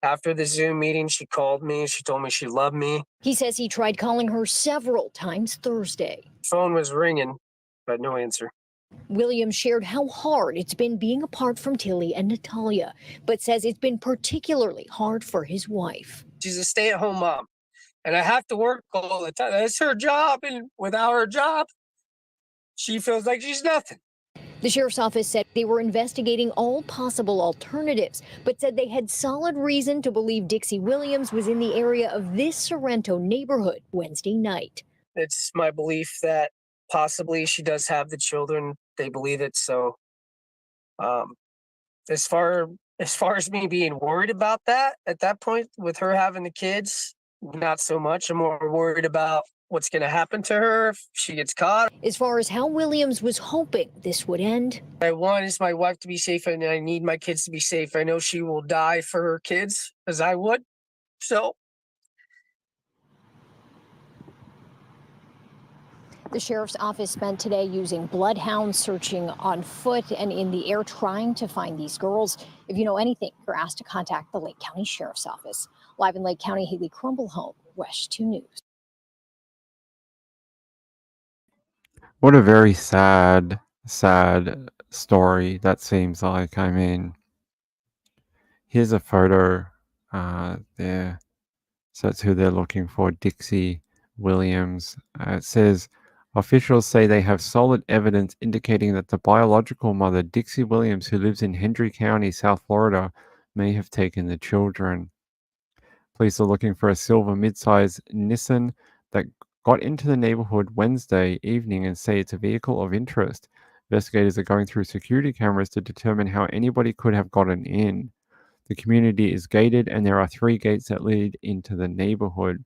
After the Zoom meeting, she called me. She told me she loved me. He says he tried calling her several times Thursday. Phone was ringing, but no answer. Williams shared how hard it's been being apart from Tilly and Natalia, but says it's been particularly hard for his wife. She's a stay-at-home mom, and I have to work all the time. That's her job, and without her job, she feels like she's nothing. The sheriff's office said they were investigating all possible alternatives, but said they had solid reason to believe Dixie Williams was in the area of this Sorrento neighborhood Wednesday night. It's my belief that possibly she does have the children. They believe it. So as far as me being worried about that at that point with her having the kids, not so much. I'm more worried about what's going to happen to her if she gets caught. As far as how Williams was hoping this would end, I want is my wife to be safe, and I need my kids to be safe. I know she will die for her kids as I would. So the sheriff's office spent today using bloodhounds, searching on foot and in the air, trying to find these girls. If you know anything, you're asked to contact the Lake County Sheriff's Office. Live in Lake County, Haley Crumblehome, WESH 2 News. What a very sad story that seems like. I mean, here's a photo there. So that's who they're looking for, Dixie Williams. It says, officials say they have solid evidence indicating that the biological mother, Dixie Williams, who lives in Hendry County, South Florida, may have taken the children. Police are looking for a silver midsize Nissan that got into the neighborhood Wednesday evening and say it's a vehicle of interest. Investigators are going through security cameras to determine how anybody could have gotten in. The community is gated and there are 3 gates that lead into the neighborhood.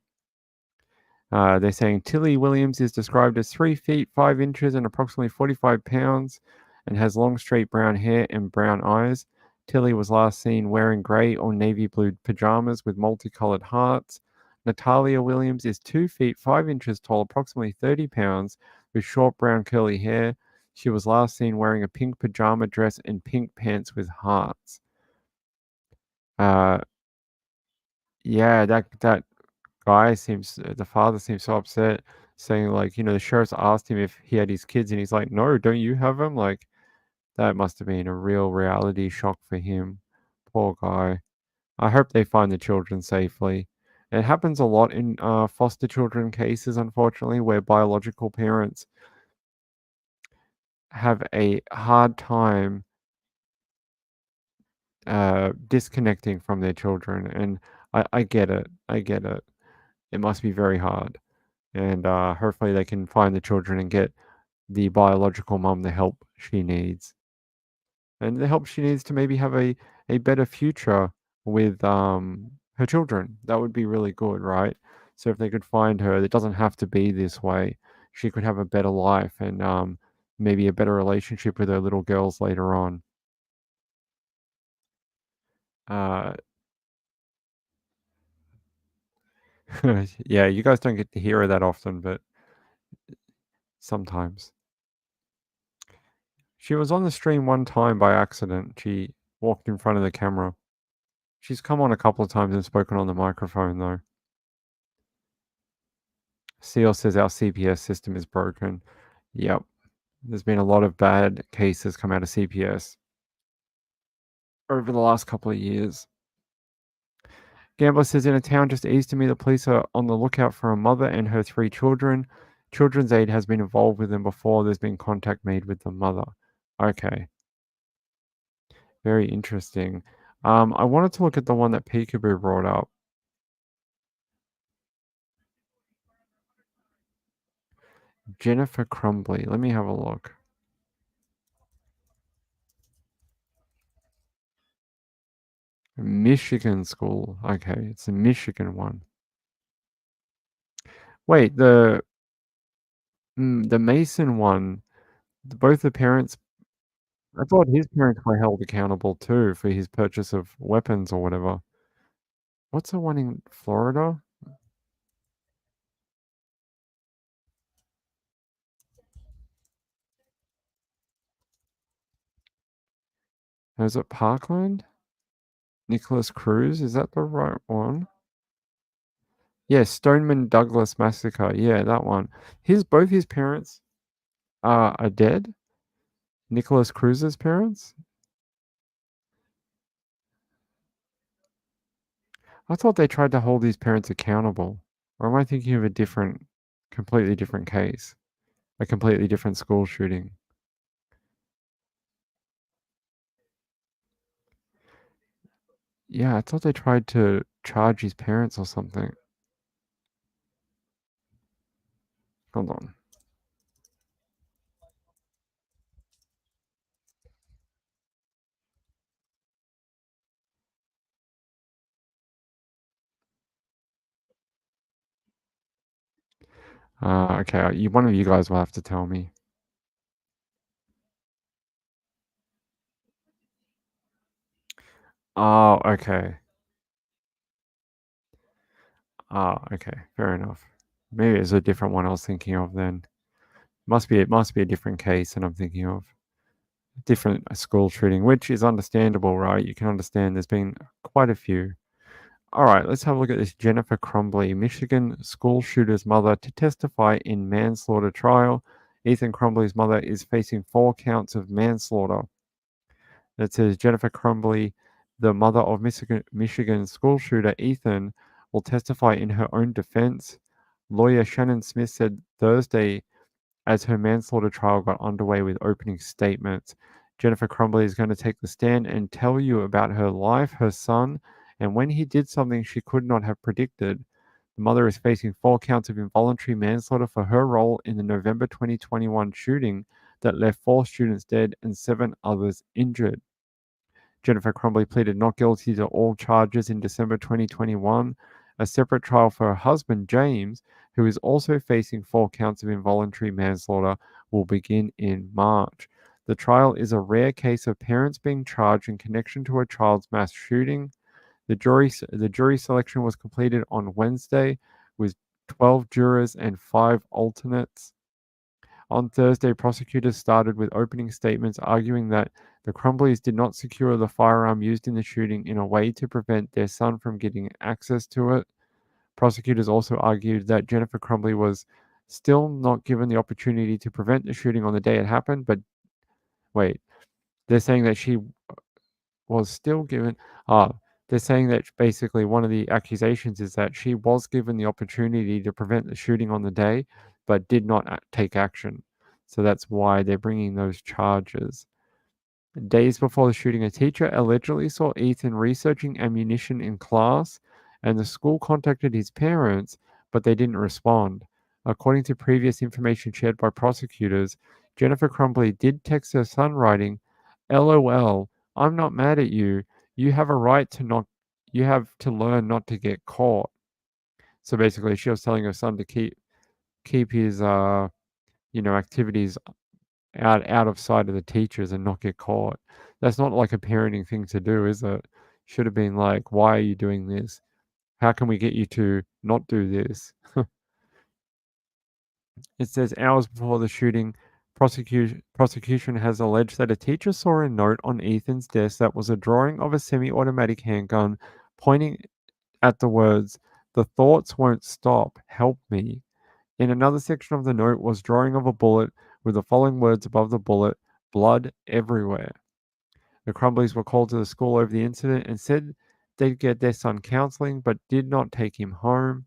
They're saying Tilly Williams is described as 3 feet 5 inches and approximately 45 pounds and has long straight brown hair and brown eyes. Tilly was last seen wearing grey or navy blue pajamas with multicolored hearts. Natalia Williams is 2 feet 5 inches tall, approximately 30 pounds, with short brown curly hair. She was last seen wearing a pink pajama dress and pink pants with hearts. Yeah, that guy the father seems so upset, saying like, the sheriff's asked him if he had his kids, and he's like, no, don't you have them? Like, that must have been a real reality shock for him. Poor guy. I hope they find the children safely. It happens a lot in foster children cases, unfortunately, where biological parents have a hard time disconnecting from their children, and I get it. It must be very hard, and hopefully they can find the children and get the biological mom the help she needs, and the help she needs to maybe have a better future with her children. That would be really good, right? So if they could find her, it doesn't have to be this way. She could have a better life and maybe a better relationship with her little girls later on. Yeah, you guys don't get to hear her that often, but sometimes. She was on the stream one time by accident. She walked in front of the camera. She's come on a couple of times and spoken on the microphone, though. Seal says our CPS system is broken. Yep. There's been a lot of bad cases come out of CPS over the last couple of years. Gambler says in a town just east of me, the police are on the lookout for a mother and her 3 children. Children's Aid has been involved with them before. There's been contact made with the mother. Okay. Very interesting. I wanted to look at the one that Peekaboo brought up. Jennifer Crumbly. Let me have a look. Michigan school. Okay, it's a Michigan one. Wait, the Mason one, both the parents, I thought his parents were held accountable too for his purchase of weapons or whatever. What's the one in Florida? Is it Parkland? Nicholas Cruz, is that the right one? Yeah, Stoneman Douglas massacre. Yeah, that one. Both his parents are dead. Nicholas Cruz's parents. I thought they tried to hold his parents accountable. Or am I thinking of a completely different case? A completely different school shooting. Yeah, I thought they tried to charge his parents or something. Hold on. Okay. One of you guys will have to tell me. Oh, okay. Okay. Fair enough. Maybe it's a different one I was thinking of then. It must be a different case and I'm thinking of. Different school shooting, which is understandable, right? You can understand there's been quite a few. All right, let's have a look at this. Jennifer Crumbly, Michigan school shooter's mother, to testify in manslaughter trial. Ethan Crumbly's mother is facing 4 counts of manslaughter. It says Jennifer Crumbly, the mother of Michigan school shooter Ethan, will testify in her own defense. Lawyer Shannon Smith said Thursday as her manslaughter trial got underway with opening statements. Jennifer Crumbly is going to take the stand and tell you about her life, her son, and when he did something she could not have predicted. The mother is facing 4 counts of involuntary manslaughter for her role in the November 2021 shooting that left 4 students dead and 7 others injured. Jennifer Crumbly pleaded not guilty to all charges in December 2021. A separate trial for her husband, James, who is also facing 4 counts of involuntary manslaughter, will begin in March. The trial is a rare case of parents being charged in connection to a child's mass shooting. The jury selection was completed on Wednesday with 12 jurors and 5 alternates. On Thursday, prosecutors started with opening statements arguing that the Crumblies did not secure the firearm used in the shooting in a way to prevent their son from getting access to it. Prosecutors also argued that Jennifer Crumbly was still not given the opportunity to prevent the shooting on the day it happened, but wait, they're saying that she was still given. They're saying that basically one of the accusations is that she was given the opportunity to prevent the shooting on the day, but did not take action. So that's why they're bringing those charges. Days before the shooting, a teacher allegedly saw Ethan researching ammunition in class, and the school contacted his parents, but they didn't respond. According to previous information shared by prosecutors, Jennifer Crumbly did text her son writing, "LOL, I'm not mad at you. You have a right to not you have to learn not to get caught." So basically she was telling her son to keep his activities out of sight of the teachers and not get caught. That's not like a parenting thing to do, is it? Should have been like, why are you doing this? How can we get you to not do this? It says hours before the shooting, prosecution has alleged that a teacher saw a note on Ethan's desk that was a drawing of a semi-automatic handgun pointing at the words, "The thoughts won't stop, help me." In another section of the note was drawing of a bullet with the following words above the bullet, "Blood everywhere." The Crumblies were called to the school over the incident and said they'd get their son counseling, but did not take him home.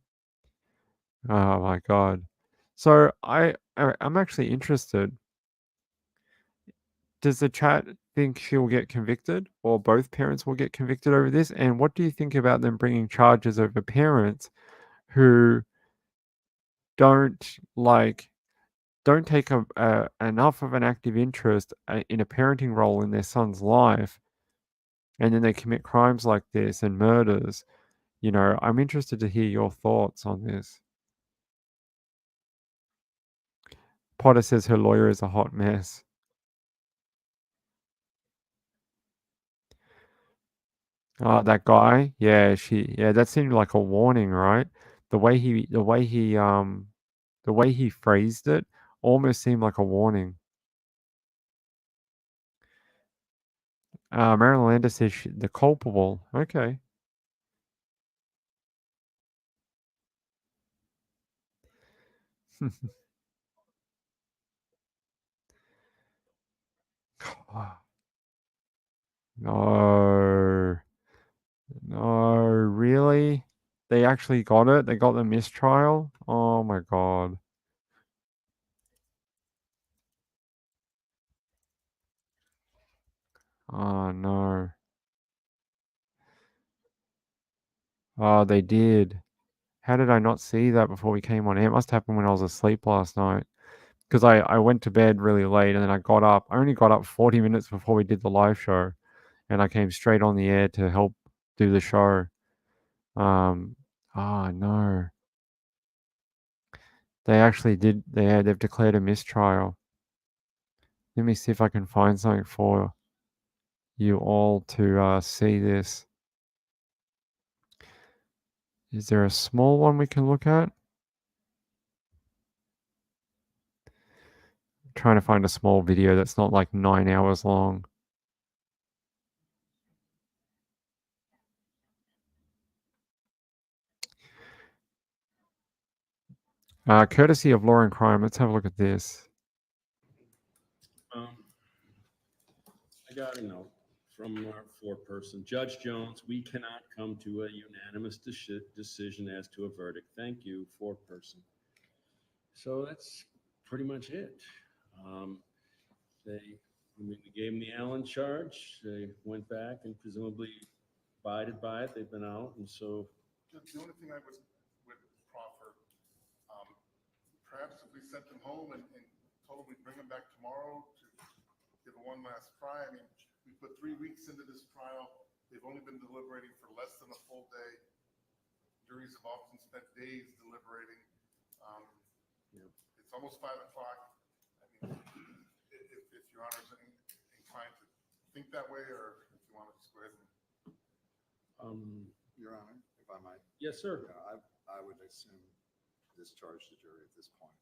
Oh my God. So I'm actually interested. Does the chat think she'll get convicted or both parents will get convicted over this? And what do you think about them bringing charges over parents who don't don't take enough of an active interest in a parenting role in their son's life, and then they commit crimes like this and murders. I'm interested to hear your thoughts on this. Potter says her lawyer is a hot mess. Oh, that guy? Yeah, that seemed like a warning, right? The way he phrased it almost seemed like a warning. Marilyn Landis says the culpable. Okay. No. No, really? They actually got it? They got the mistrial? Oh my god. Oh no. Oh, they did. How did I not see that before we came on air? It must happen when I was asleep last night. Because I went to bed really late and then I got up. I only got up 40 minutes before we did the live show. And I came straight on the air to help do the show. Oh no. They actually did. They've declared a mistrial. Let me see if I can find something for you all to see this. Is there a small one we can look at? I'm trying to find a small video that's not like 9 hours long. Courtesy of Law and Crime. Let's have a look at this. I got a note from our foreperson. Judge Jones, we cannot come to a unanimous decision as to a verdict. Thank you, foreperson. So that's pretty much it. We gave them the Allen charge. They went back and presumably abided by it. They've been out, and so. The only thing I would proffer, perhaps if we sent them home and told them we'd bring them back tomorrow to give it one last try. I mean, we put 3 weeks into this trial. They've only been deliberating for less than a full day. Juries have often spent days deliberating. It's almost 5 o'clock. I mean, if Your Honor's inclined to think that way, or if you want to just go ahead and. Your Honor, if I might. Yes, sir. I would assume discharge the jury at this point.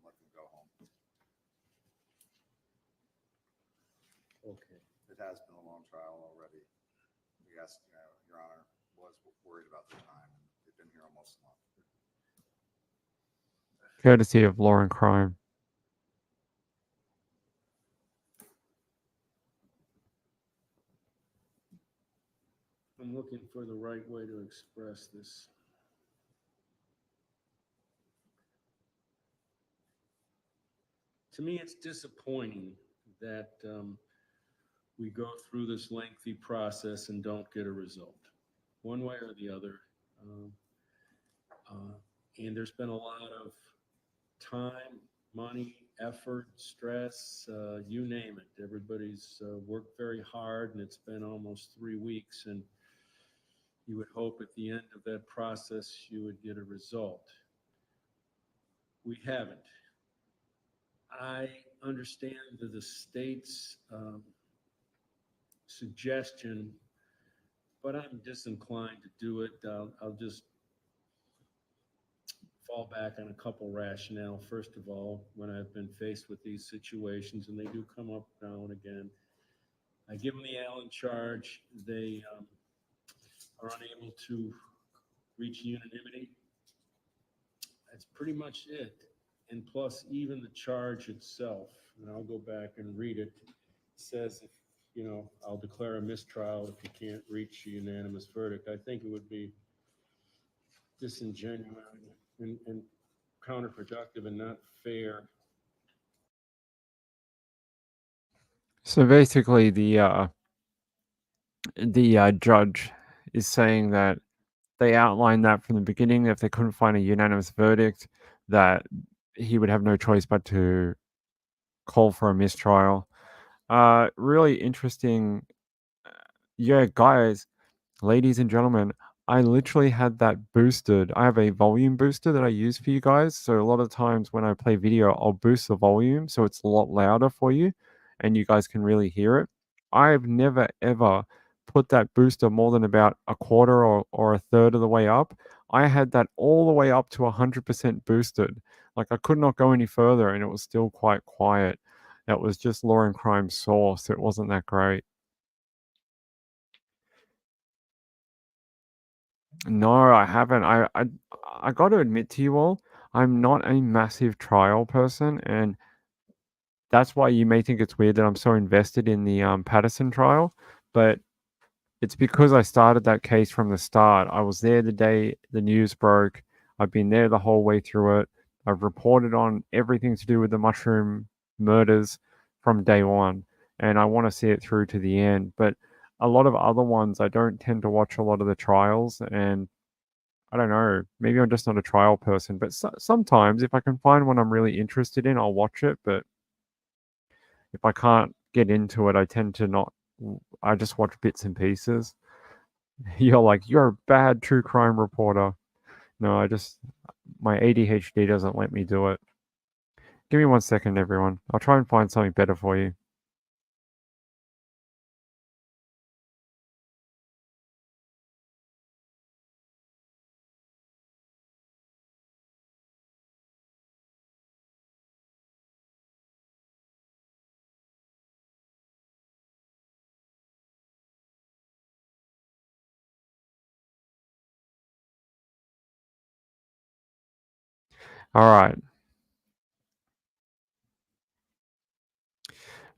Let them go home. Okay. It has been a long trial already. Yes, Your Honor was worried about the time. They've been here almost a month. Courtesy of Law and Crime. I'm looking for the right way to express this. To me, it's disappointing that we go through this lengthy process and don't get a result, one way or the other. And there's been a lot of time, money, effort, stress, you name it. Everybody's worked very hard, and it's been almost 3 weeks, and you would hope at the end of that process you would get a result. We haven't. I understand the state's suggestion, but I'm disinclined to do it. I'll just fall back on a couple rationale. First of all, when I've been faced with these situations, and they do come up now and again, I give them the Allen charge. They are unable to reach unanimity. That's pretty much it. And plus, even the charge itself, and I'll go back and read it, says, if I'll declare a mistrial if you can't reach a unanimous verdict. I think it would be disingenuous and counterproductive and not fair. So basically, the judge is saying that they outlined that from the beginning. If they couldn't find a unanimous verdict, that he would have no choice but to call for a mistrial. Really interesting. Yeah, guys, ladies and gentlemen, I literally had that boosted. I have a volume booster that I use for you guys. So a lot of times when I play video, I'll boost the volume so it's a lot louder for you and you guys can really hear it. I've never ever put that booster more than about a quarter or a third of the way up. I had that all the way up to 100% boosted. Like I could not go any further and it was still quite quiet. That was just Law and Crime Source. It wasn't that great. No, I haven't. I got to admit to you all, I'm not a massive trial person, and that's why you may think it's weird that I'm so invested in the Patterson trial. But it's because I started that case from the start. I was there the day the news broke. I've been there the whole way through it. I've reported on everything to do with the mushroom murders from day one, and I want to see it through to the end. But a lot of other ones, I don't tend to watch a lot of the trials, and I don't know. Maybe I'm just not a trial person, but sometimes if I can find one I'm really interested in, I'll watch it. But if I can't get into it, I tend to not. I just watch bits and pieces. You're like, you're a bad true crime reporter. No, my ADHD doesn't let me do it. Give me 1 second, everyone. I'll try and find something better for you. All right.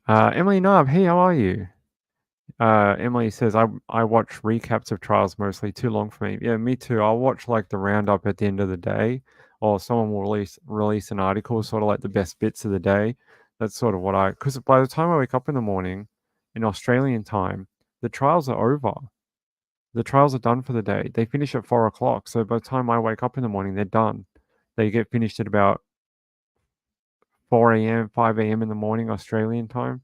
Emily Knob, hey, how are you? Emily says, I watch recaps of trials mostly. Too long for me. Yeah, me too. I'll watch like the roundup at the end of the day, or someone will release an article, sort of like the best bits of the day. That's sort of because by the time I wake up in the morning, in Australian time, the trials are over. The trials are done for the day. They finish at 4 o'clock. So by the time I wake up in the morning, they're done. They get finished at about 4 a.m., 5 a.m. in the morning, Australian time.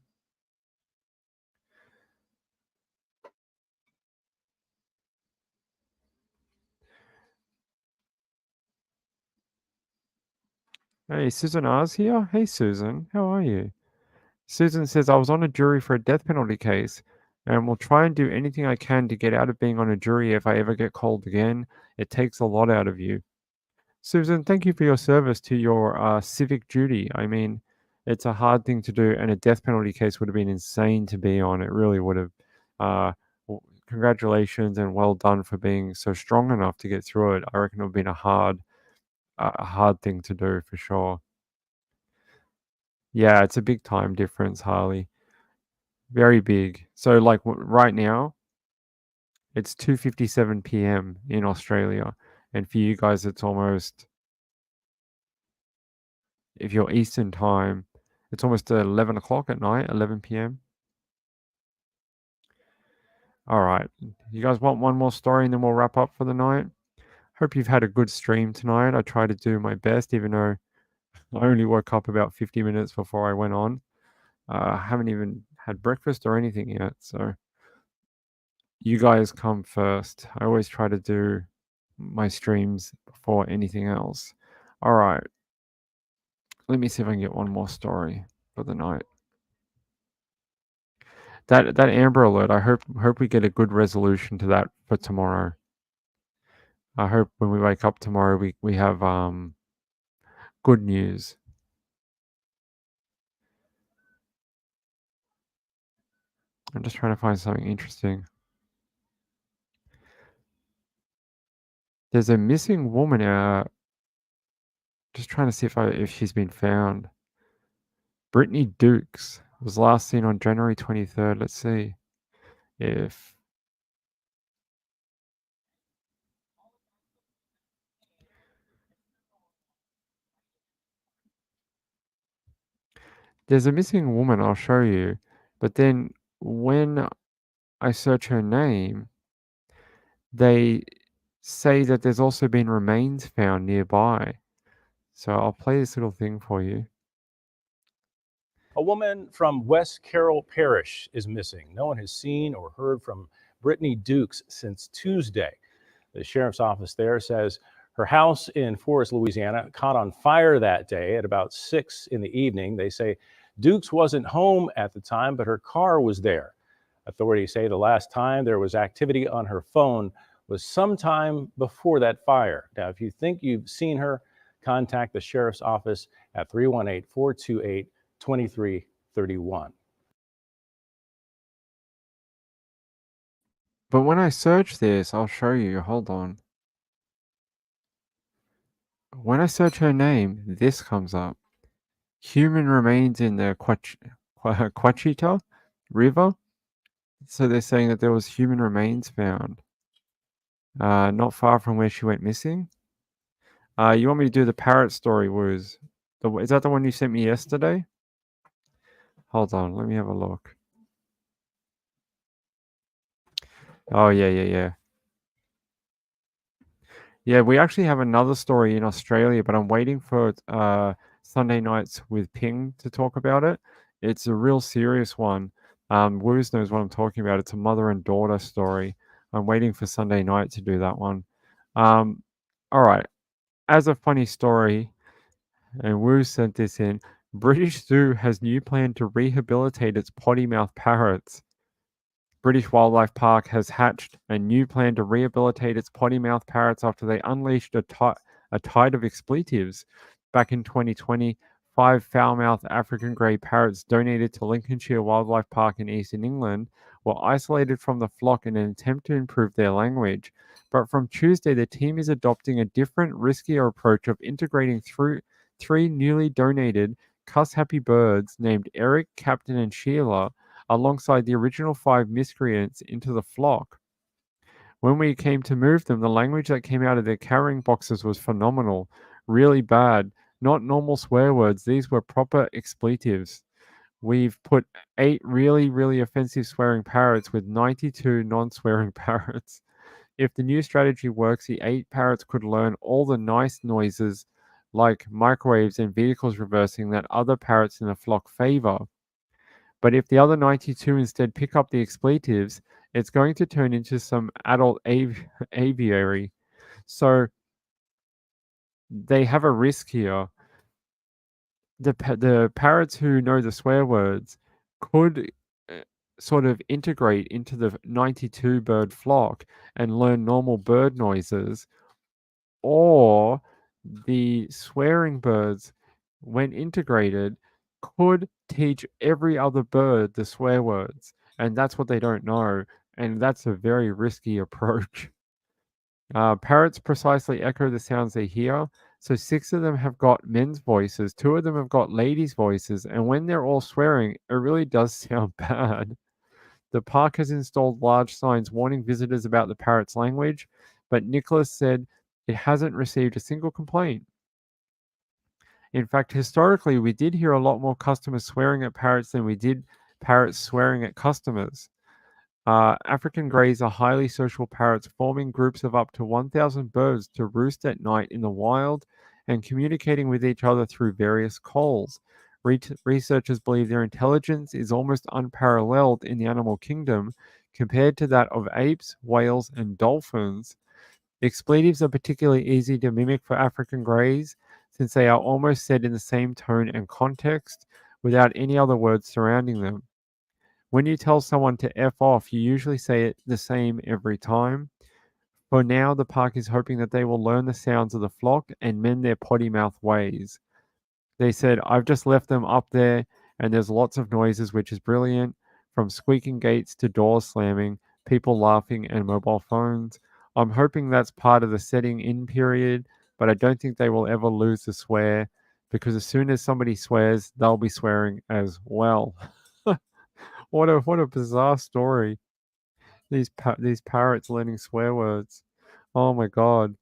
Hey, Susan R's here. Hey, Susan. How are you? Susan says, I was on a jury for a death penalty case and will try and do anything I can to get out of being on a jury if I ever get called again. It takes a lot out of you. Susan, thank you for your service to your civic duty. I mean, it's a hard thing to do, and a death penalty case would have been insane to be on. It really would have. Congratulations and well done for being so strong enough to get through it. I reckon it would have been a hard thing to do for sure. Yeah, it's a big time difference, Harley. Very big. So, like right now, it's 2:57 p.m. in Australia, and for you guys, it's almost, if you're Eastern time, it's almost 11 o'clock at night, 11 p.m. All right, you guys want one more story and then we'll wrap up for the night? Hope you've had a good stream tonight. I tried to do my best, even though I only woke up about 50 minutes before I went on. I haven't even had breakfast or anything yet, so you guys come first. I always try to do my streams before anything else. All right. Let me see if I can get one more story for the night. That Amber Alert, I hope we get a good resolution to that for tomorrow. I hope when we wake up tomorrow we have good news. I'm just trying to find something interesting. There's a missing woman. Just trying to see if she's been found. Brittany Dukes was last seen on January 23rd. Let's see if there's a missing woman. I'll show you. But then when I search her name, they say that there's also been remains found nearby. So I'll play this little thing for you. A woman from West Carroll Parish is missing. No one has seen or heard from Brittany Dukes since Tuesday. The sheriff's office there says her house in Forest, Louisiana, caught on fire that day at about 6 in the evening. They say Dukes wasn't home at the time, but her car was there. Authorities say the last time there was activity on her phone was sometime before that fire. Now, if you think you've seen her, contact the sheriff's office at 318-428-2331. But when I search this, I'll show you. Hold on. When I search her name, this comes up. Human remains in the Quachita River. So they're saying that there was human remains found. Not far from where she went missing. You want me to do the parrot story, Woos? Is that the one you sent me yesterday? Hold on, let me have a look. Oh, yeah. Yeah, we actually have another story in Australia, but I'm waiting for Sunday Nights with Ping to talk about it. It's a real serious one. Woos knows what I'm talking about. It's a mother and daughter story. I'm waiting for Sunday night to do that one. All right. As a funny story, and Wu sent this in, British Zoo has new plan to rehabilitate its potty mouth parrots. British Wildlife Park has hatched a new plan to rehabilitate its potty mouth parrots after they unleashed a tide of expletives. Back in 2020, 5 foul-mouthed African grey parrots donated to Lincolnshire Wildlife Park in eastern England were isolated from the flock in an attempt to improve their language. But from Tuesday, the team is adopting a different, riskier approach of integrating through 3 newly donated cuss-happy birds named Eric, Captain, and Sheila alongside the original 5 miscreants into the flock. When we came to move them, the language that came out of their carrying boxes was phenomenal. Really bad. Not normal swear words, these were proper expletives. We've put 8 really, really offensive swearing parrots with 92 non-swearing parrots. If the new strategy works, the 8 parrots could learn all the nice noises like microwaves and vehicles reversing that other parrots in the flock favor. But if the other 92 instead pick up the expletives, it's going to turn into some adult aviary. So they have a risk here. The parrots who know the swear words could sort of integrate into the 92 bird flock and learn normal bird noises, or the swearing birds, when integrated, could teach every other bird the swear words, and that's what they don't know, and that's a very risky approach. Parrots precisely echo the sounds they hear, so 6 of them have got men's voices, 2 of them have got ladies' voices, and when they're all swearing, it really does sound bad. The park has installed large signs warning visitors about the parrot's language, but Nicholas said it hasn't received a single complaint. In fact, historically, we did hear a lot more customers swearing at parrots than we did parrots swearing at customers. African greys are highly social parrots, forming groups of up to 1,000 birds to roost at night in the wild and communicating with each other through various calls. Researchers believe their intelligence is almost unparalleled in the animal kingdom compared to that of apes, whales, and dolphins. Expletives are particularly easy to mimic for African greys since they are almost said in the same tone and context without any other words surrounding them. When you tell someone to F off, you usually say it the same every time. For now, the park is hoping that they will learn the sounds of the flock and mend their potty mouth ways. They said, I've just left them up there and there's lots of noises, which is brilliant, from squeaking gates to doors slamming, people laughing, and mobile phones. I'm hoping that's part of the setting in period, but I don't think they will ever lose the swear because as soon as somebody swears, they'll be swearing as well. What a bizarre story. These parrots learning swear words. Oh my god.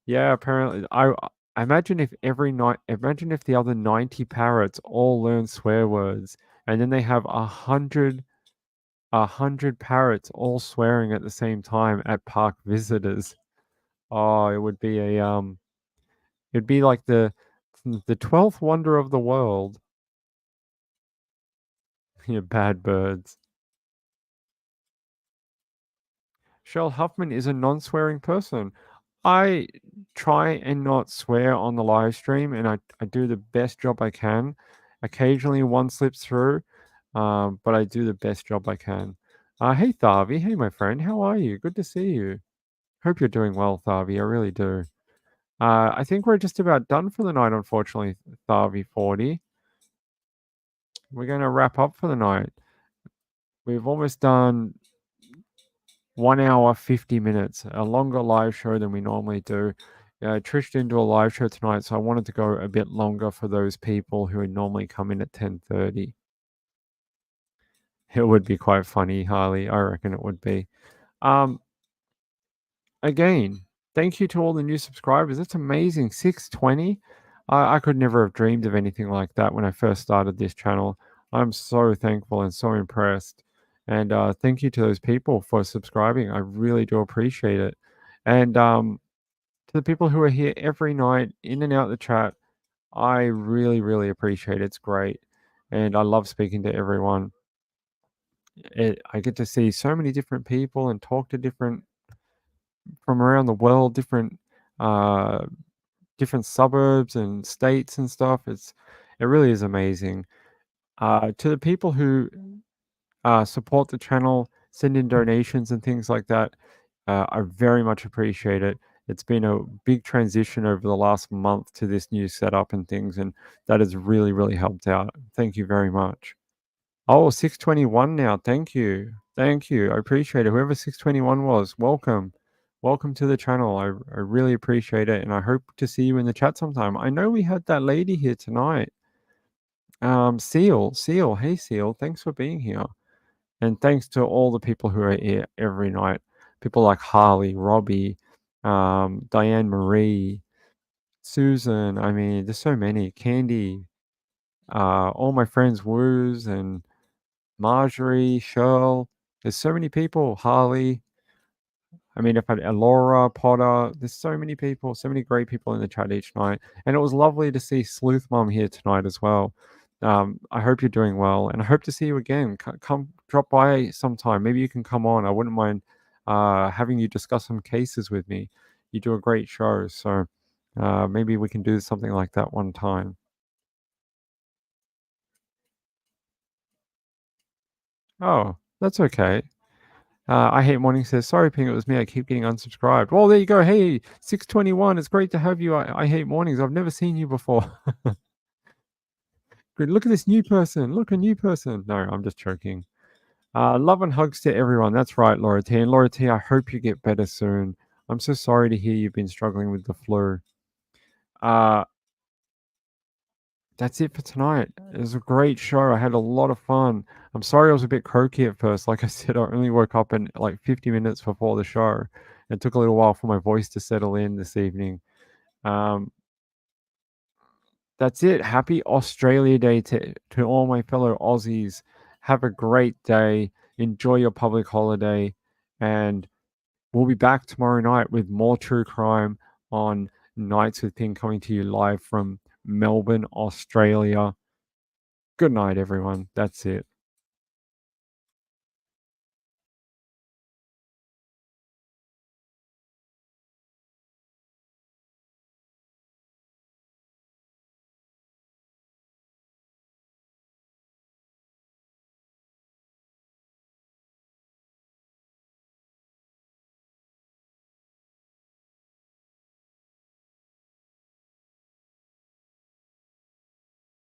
Yeah, apparently I imagine if imagine if the other 90 parrots all learn swear words and then they have 100 parrots all swearing at the same time at park visitors. Oh, it would be a it'd be like the The 12th wonder of the world. You bad birds. Cheryl Huffman is a non-swearing person. I try and not swear on the live stream, and I do the best job I can. Occasionally one slips through, but I do the best job I can. Hey, Tharvi. Hey, my friend. How are you? Good to see you. Hope you're doing well, Tharvi. I really do. I think we're just about done for the night, unfortunately, Tharvi 40. We're going to wrap up for the night. We've almost done 1 hour, 50 minutes, a longer live show than we normally do. Trish didn't do a live show tonight, so I wanted to go a bit longer for those people who would normally come in at 10:30. It would be quite funny, Harley. I reckon it would be. Again, thank you to all the new subscribers. It's amazing. 620. I could never have dreamed of anything like that when I first started this channel. I'm so thankful and so impressed. And thank you to those people for subscribing. I really do appreciate it. And to the people who are here every night, in and out the chat, I really, really appreciate it. It's great. And I love speaking to everyone. I get to see so many different people and talk to different from around the world, different suburbs and states and stuff. It really is amazing. To the people who support the channel, send in donations and things like that, I very much appreciate it. It's been a big transition over the last month to this new setup and things, and that has really, really helped out. Thank you very much. Oh, 621 now. Thank you. Thank you. I appreciate it. Whoever 621 was, welcome. Welcome to the channel. I really appreciate it, and I hope to see you in the chat sometime. I know we had that lady here tonight. Seal. Hey, Seal. Thanks for being here. And thanks to all the people who are here every night. People like Harley, Robbie, Diane Marie, Susan. I mean, there's so many. Candy, all my friends, Woos and Marjorie, Shirl. There's so many people. Harley. I mean, if I Laura, Potter, there's so many people, so many great people in the chat each night. And it was lovely to see Sleuth Mom here tonight as well. I hope you're doing well, and I hope to see you again. Come drop by sometime. Maybe you can come on. I wouldn't mind having you discuss some cases with me. You do a great show, so maybe we can do something like that one time. Oh, that's okay. I Hate Morning says, sorry, Ping, it was me. I keep getting unsubscribed. Well, there you go. Hey, 621. It's great to have you. I Hate Mornings. I've never seen you before. Good. Look at this new person. Look, a new person. No, I'm just joking. Love and hugs to everyone. That's right, Laura T. And Laura T, I hope you get better soon. I'm so sorry to hear you've been struggling with the flu. That's it for tonight. It was a great show. I had a lot of fun. I'm sorry I was a bit croaky at first. Like I said, I only woke up in like 50 minutes before the show. It took a little while for my voice to settle in this evening. That's it. Happy Australia Day to all my fellow Aussies. Have a great day. Enjoy your public holiday. And we'll be back tomorrow night with more true crime on Nights with Ping, coming to you live from Melbourne, Australia. Good night, everyone. That's it.